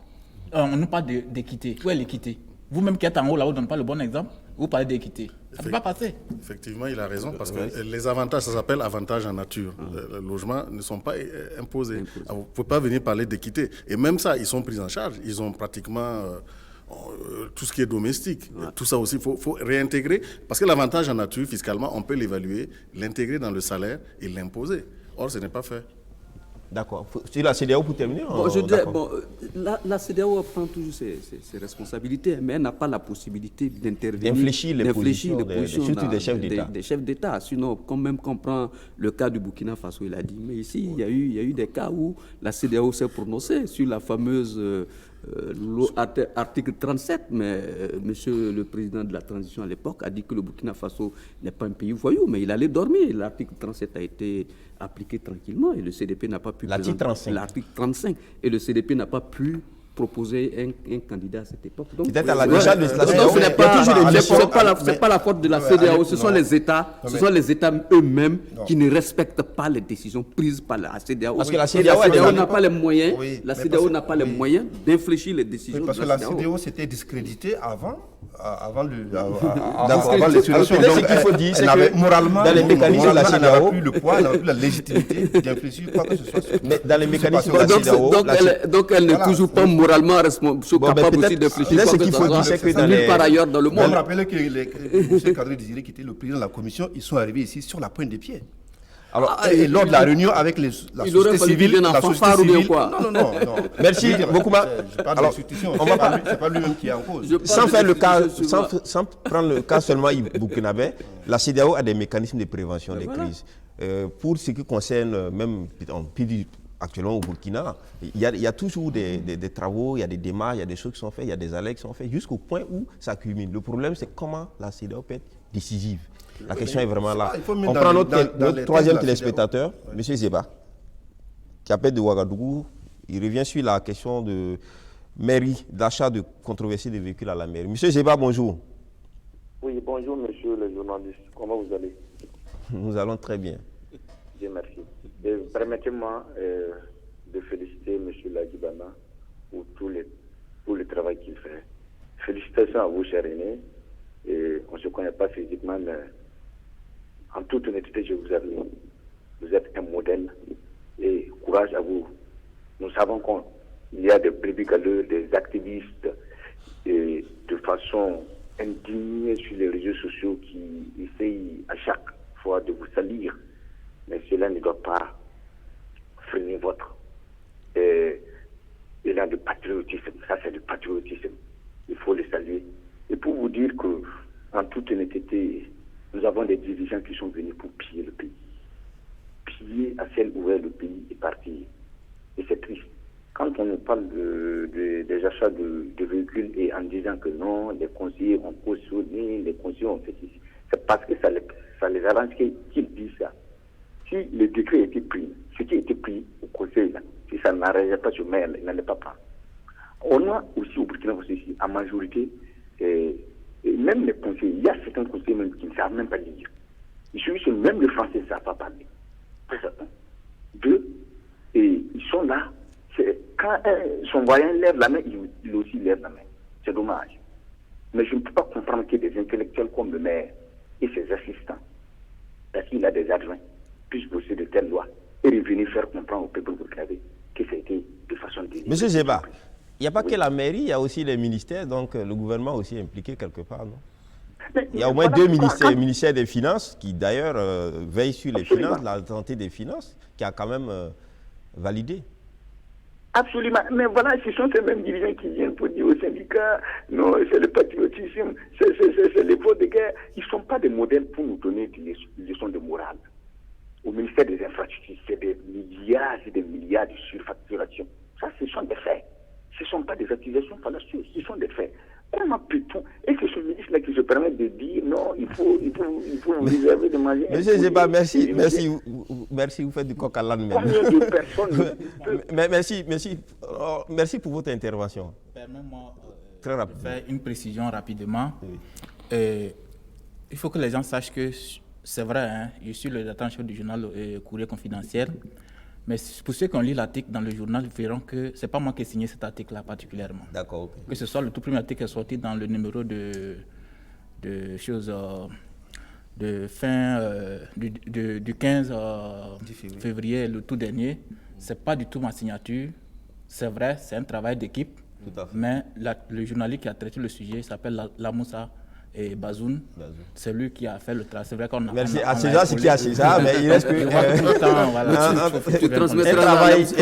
On nous parle d'équité. Où est l'équité? Vous-même qui êtes en haut là, vous ne donnez pas le bon exemple, vous parlez d'équité. Ça ne peut pas passer. Effectivement, il a raison, parce que les avantages, ça s'appelle avantages en nature. Les logements ne sont pas imposés. Vous ne pouvez pas venir parler d'équité. Et même ça, ils sont pris en charge. Ils ont pratiquement... tout ce qui est domestique, tout ça aussi, il faut réintégrer, parce que l'avantage en nature, fiscalement, on peut l'évaluer, l'intégrer dans le salaire et l'imposer. Or, ce n'est pas fait. D'accord. Sur la CEDEAO, pour terminer la CEDEAO prend toujours ses responsabilités, mais elle n'a pas la possibilité d'intervenir, d'infléchir les positions, surtout des chefs d'État. Des chefs d'État. Sinon, quand même qu'on prend le cas du Burkina Faso, il a dit, mais ici, il y a eu des cas où la CEDEAO s'est prononcée sur la fameuse... article 37, mais monsieur le président de la transition à l'époque a dit que le Burkina Faso n'est pas un pays voyou, mais il allait dormir. L'article 37 a été appliqué tranquillement et le CDP n'a pas pu... L'article 35. L'article 35. Et le CDP n'a pas pu proposer un candidat à cette époque. Peut-être à la déjà de la CEDEAO. Ce n'est pas la faute de la CEDEAO, ce sont les États, eux-mêmes qui ne respectent pas les décisions prises par la CEDEAO. Parce que la CEDEAO n'a pas les moyens, la CEDEAO n'a pas les moyens d'infléchir les décisions. Parce de que la CEDEAO s'était discréditée avant les solutions. Donc, ce qu'il faut dire, c'est que moralement, dans les mécanismes de la CEDEAO, elle n'a plus le poids, elle n'a plus la légitimité d'infléchir quoi que ce soit. Mais dans les mécanismes de la CEDEAO, donc elle n'est toujours pas moralement capable aussi d'infléchir quoi que ce soit. C'est que par ailleurs dans le monde. On me rappelle que M. Kadri Désiré, qui était le président de la commission, ils sont arrivés ici sur la pointe des pieds. Alors, et lors de la réunion avec la société civile, Non. Merci beaucoup. Je parle de l'institution. C'est pas lui-même qui est en cause. Sans prendre le cas seulement burkinabé, la CEDEAO a des mécanismes de prévention des crises. Pour ce qui concerne même actuellement au Burkina, il y a toujours des travaux, il y a des démarches, il y a des choses qui sont faites, il y a des alertes qui sont faites, jusqu'au point où ça culmine. Le problème, c'est comment la CEDEAO peut être décisive. La question est vraiment là. On prend notre troisième téléspectateur, M. Zeba, qui appelle de Ouagadougou. Il revient sur la question de mairie, d'achat de controversés de véhicules à la mairie. M. Zeba, bonjour. Oui, bonjour, monsieur le journaliste. Comment vous allez? Nous allons très bien. Dieu merci. Permettez-moi de féliciter M. Lagibana pour tout le travail qu'il fait. Félicitations à vous, cher aîné. On ne se connaît pas physiquement, mais en toute honnêteté, je vous avoue, vous êtes un modèle et courage à vous. Nous savons qu'il y a des brebis galeux, des activistes de façon indignée sur les réseaux sociaux qui essayent à chaque fois de vous salir. Mais cela ne doit pas freiner votre élan de patriotisme. Ça, c'est du patriotisme. Il faut le saluer. Et pour vous dire que, en toute honnêteté, nous avons des dirigeants qui sont venus pour piller le pays. Piller à ciel ouvert le pays et partir. Et c'est triste. Quand on nous parle des achats de véhicules et en disant que non, les conseillers ont cautionné, les conseillers ont fait ici, c'est parce que ça les arrange qu'ils disent ça. Si le décret était pris, ce qui était pris au conseil, là, si ça n'arrangeait pas ce maire, il n'allait pas prendre. On a aussi au Burkina Faso ici, en majorité, et même les conseillers, il y a certains conseillers même qui ne savent même pas lire. Même les Français ne savent pas parler. Deux, et ils sont là. Quand son voisin lève la main, il aussi lève la main. C'est dommage. Mais je ne peux pas comprendre que des intellectuels comme le maire et ses assistants, parce qu'il a des adjoints, puissent bosser de telles lois et revenir faire comprendre au peuple burkinabé que ça a été de façon délibérée. Monsieur Zeba, il n'y a pas que la mairie, il y a aussi les ministères, donc le gouvernement aussi impliqué quelque part, non? Il y a au moins deux ministères, le ministère des Finances, qui d'ailleurs veille sur les finances, la santé des finances, qui a quand même validé. Absolument. Mais voilà, ce sont ces mêmes dirigeants qui viennent pour dire aux syndicats, non, c'est le patriotisme, c'est l'effort de guerre. Ils ne sont pas des modèles pour nous donner des leçons de morale. Au ministère des Infrastructures, c'est des milliards et des milliards de surfacturation. Ça, ce sont des faits. Ce ne sont pas des accusations fallacieuses, ce sont des faits. Comment peut-on, et que ce ministre-là qui se permet de dire non, il faut nous réserver de manger. Monsieur Zeba, merci, vous faites du coq à l'âne même. Combien de personnes merci pour votre intervention. Permets-moi très rapide. de faire une précision rapidement. Oui. Il faut que les gens sachent que c'est vrai, hein, je suis le rédacteur en chef du journal Courrier Confidentiel, mais pour ceux qui ont lu l'article dans le journal, ils verront que ce n'est pas moi qui ai signé cet article-là particulièrement. D'accord. Okay. Que ce soit le tout premier article qui est sorti dans le numéro de fin du 15 février, le tout dernier, ce n'est pas du tout ma signature. C'est vrai, c'est un travail d'équipe, mais le journaliste qui a traité le sujet s'appelle Lamoussa et Bazoun, c'est lui qui a fait le travail. C'est vrai qu'on a. Merci à César, c'est qui a César, mais il reste que.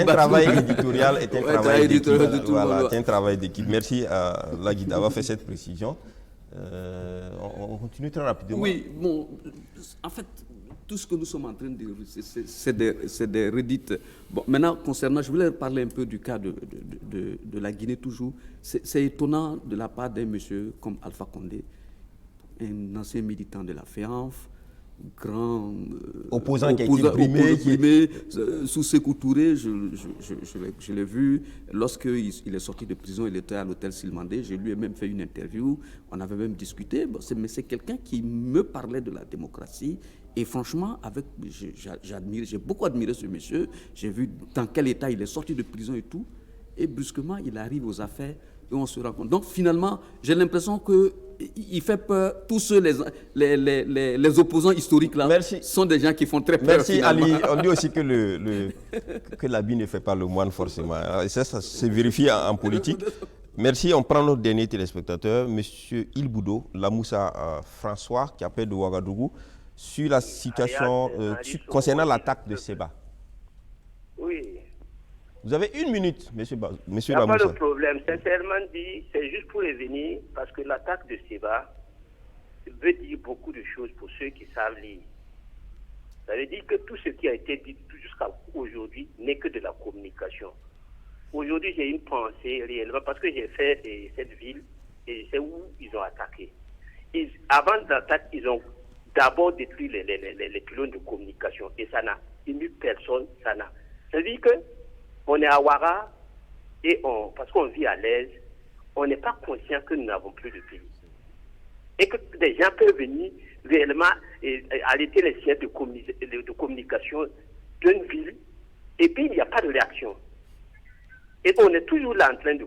Un travail éditorial est un travail d'équipe. Voilà, c'est un travail d'équipe. Merci à Lagui d'avoir fait cette précision. On continue très rapidement. Oui, bon, en fait, tout ce que nous sommes en train de dire, c'est des redites. Bon, maintenant, concernant, je voulais parler un peu du cas de la Guinée toujours. C'est étonnant de la part d'un monsieur comme Alpha Condé, un ancien militant de la FEANF, grand opposant qui a été brimé, sous Sékou Touré, je l'ai vu lorsqu'il est sorti de prison, il était à l'hôtel Silmandé, je lui ai même fait une interview, on avait même discuté, mais c'est quelqu'un qui me parlait de la démocratie et franchement, j'ai beaucoup admiré ce monsieur, j'ai vu dans quel état il est sorti de prison et tout, et brusquement il arrive aux affaires et on se rencontre. Donc finalement, j'ai l'impression qu'il fait peur. Tous ceux, les opposants historiques là, sont des gens qui font très peur. Merci finalement. Ali. On dit aussi que l'habit ne fait pas le moine forcément. Et ça se vérifie en politique. Merci. On prend notre dernier téléspectateur, Monsieur Ilboudo, Lamoussa François, qui appelle de Ouagadougou, sur la situation concernant l'attaque de Seba. Oui. Vous avez une minute, monsieur Lamoussa. Il n'y a pas de problème. Sincèrement dit, c'est juste pour revenir, parce que l'attaque de Seba veut dire beaucoup de choses pour ceux qui savent lire. Ça veut dire que tout ce qui a été dit jusqu'à aujourd'hui n'est que de la communication. Aujourd'hui, j'ai une pensée réellement, parce que j'ai fait cette ville, et je sais où ils ont attaqué. Avant l'attaque, ils ont d'abord détruit les pylônes de communication, et ça n'a ému personne. Ça veut dire que on est à Ouara et parce qu'on vit à l'aise, on n'est pas conscient que nous n'avons plus de pays. Et que des gens peuvent venir réellement arrêter les sièges de communication d'une ville et puis il n'y a pas de réaction. Et on est toujours là en train de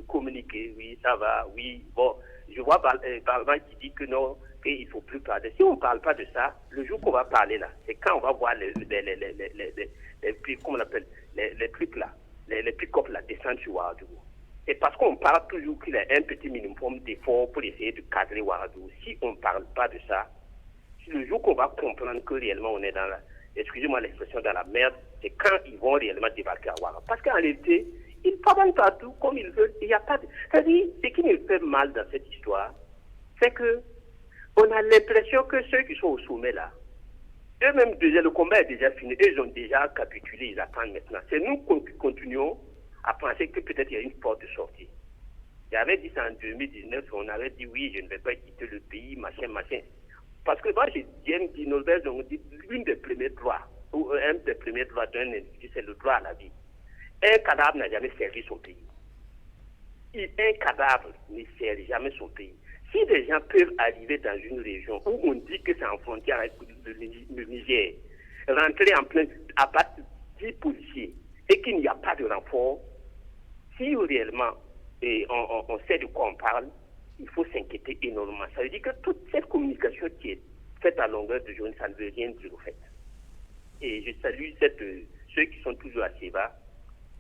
communiquer, oui, ça va, oui, bon. Je vois Barban qui dit que non, qu'il ne faut plus parler. Si on ne parle pas de ça, le jour qu'on va parler là, c'est quand on va voir les trucs là, les pick-up là, descendre sur Ouagadougou. Et parce qu'on parle toujours qu'il y a un petit minimum d'efforts pour essayer de cadrer Ouagadougou. Si on ne parle pas de ça, le jour qu'on va comprendre que réellement on est dans excusez-moi l'expression, dans la merde, c'est quand ils vont réellement débarquer à Ouaga. Parce qu'en réalité, ils pavent partout comme ils veulent. Il n'y a pas de... C'est-à-dire, ce qui me fait mal dans cette histoire, c'est que on a l'impression que ceux qui sont au sommet là, eux-mêmes déjà, le combat est déjà fini, eux ils ont déjà capitulé, ils attendent maintenant. C'est nous qui continuons à penser que peut-être il y a une porte de sortie. J'avais dit ça en 2019, on avait dit oui, je ne vais pas quitter le pays, machin. Parce que moi, j'aime dire, Norbert, on dit l'une des premiers droits, ou un des premiers droits d'un individu, c'est le droit à la vie. Un cadavre n'a jamais servi son pays. Un cadavre ne sert jamais son pays. Si des gens peuvent arriver dans une région où on dit que c'est en frontière avec le Niger, rentrer en plein à partir de 10 policiers et qu'il n'y a pas de renfort, si réellement on sait de quoi on parle, il faut s'inquiéter énormément. Ça veut dire que toute cette communication qui est faite à longueur de journée, ça ne veut rien dire au fait. Et je salue ceux qui sont toujours à Séba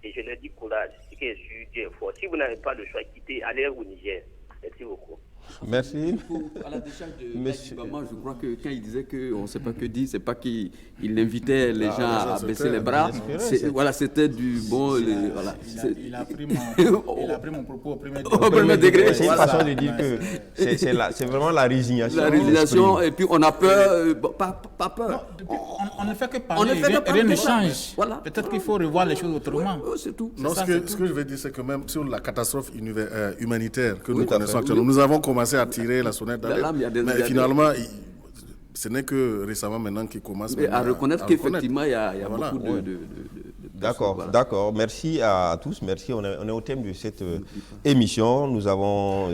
et je leur dis courage, ce qui est sûr, Dieu est fort. Si vous n'avez pas le choix, quittez, allez au Niger. Merci beaucoup. Merci. À la décharge de Bama, je crois que quand il disait qu'on ne sait pas que dire, c'est pas qu'il invitait les gens à baisser les bras. Voilà, c'était du bon. Voilà. Il a pris mon propos au premier degré. Au premier degré. C'est une façon de dire que c'est vraiment la résignation. La résignation, et puis on a peur, pas peur. On ne fait que parler, rien ne change. Voilà. Peut-être qu'il faut revoir les choses autrement. C'est tout. Non, ce que je veux dire, c'est que même sur la catastrophe humanitaire que nous connaissons actuellement, nous avons commencé à tirer la sonnette d'alerte, mais finalement, ce n'est que récemment maintenant qu'il commence à reconnaître qu'effectivement, il y a voilà, beaucoup de D'accord, voilà. D'accord. Merci à tous. Merci. On est au thème de cette émission. Nous avons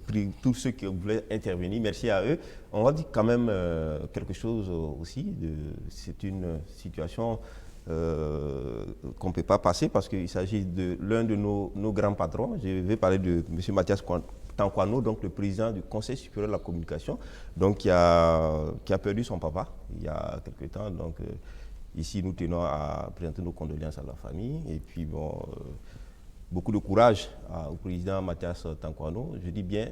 pris tous ceux qui voulaient intervenir. Merci à eux. On va dire quand même quelque chose aussi. C'est une situation qu'on ne peut pas passer parce qu'il s'agit de l'un de nos grands patrons. Je vais parler de M. Mathias Tankwano, donc le président du Conseil supérieur de la communication, donc qui a perdu son papa il y a quelque temps. Donc ici, nous tenons à présenter nos condoléances à la famille. Et puis, bon, beaucoup de courage au président Mathias Tankwano. Je dis bien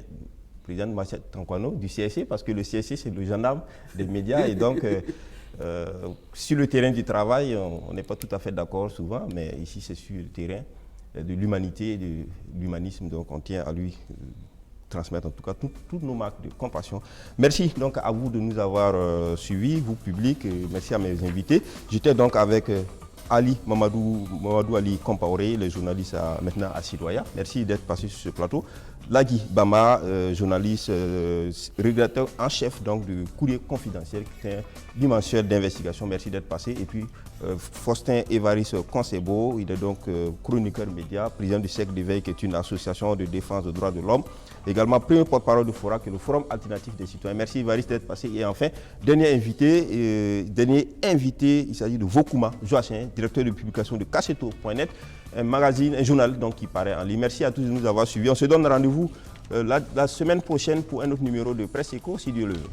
président Mathias Tankwano du CSC parce que le CSC, c'est le gendarme des médias. Et donc, sur le terrain du travail, on n'est pas tout à fait d'accord souvent, mais ici, c'est sur le terrain de l'humanité et de l'humanisme. Donc, on tient à lui transmettre en tout cas toutes nos marques de compassion. Merci donc à vous de nous avoir suivis, vous public, et merci à mes invités. J'étais donc avec Ali Mamadou Ali Compaoré, le journaliste maintenant à Sidoya. Merci d'être passé sur ce plateau. Lagui Bama, journaliste, rédacteur en chef donc, du Courrier confidentiel, qui est un bimensuel d'investigation. Merci d'être passé. Et puis Faustin Évariste Concebo, il est donc chroniqueur média, président du Cercle d'éveil, qui est une association de défense des droits de l'homme. Également premier porte-parole de FORA, qui est le Forum alternatif des citoyens. Merci Évariste d'être passé. Et enfin, dernier invité, il s'agit de Vokuma Joachim, directeur de publication de Cacheto.net, un magazine, un journal donc, qui paraît en ligne. Merci à tous de nous avoir suivis. On se donne rendez-vous la semaine prochaine pour un autre numéro de Presse Éco, si Dieu le veut.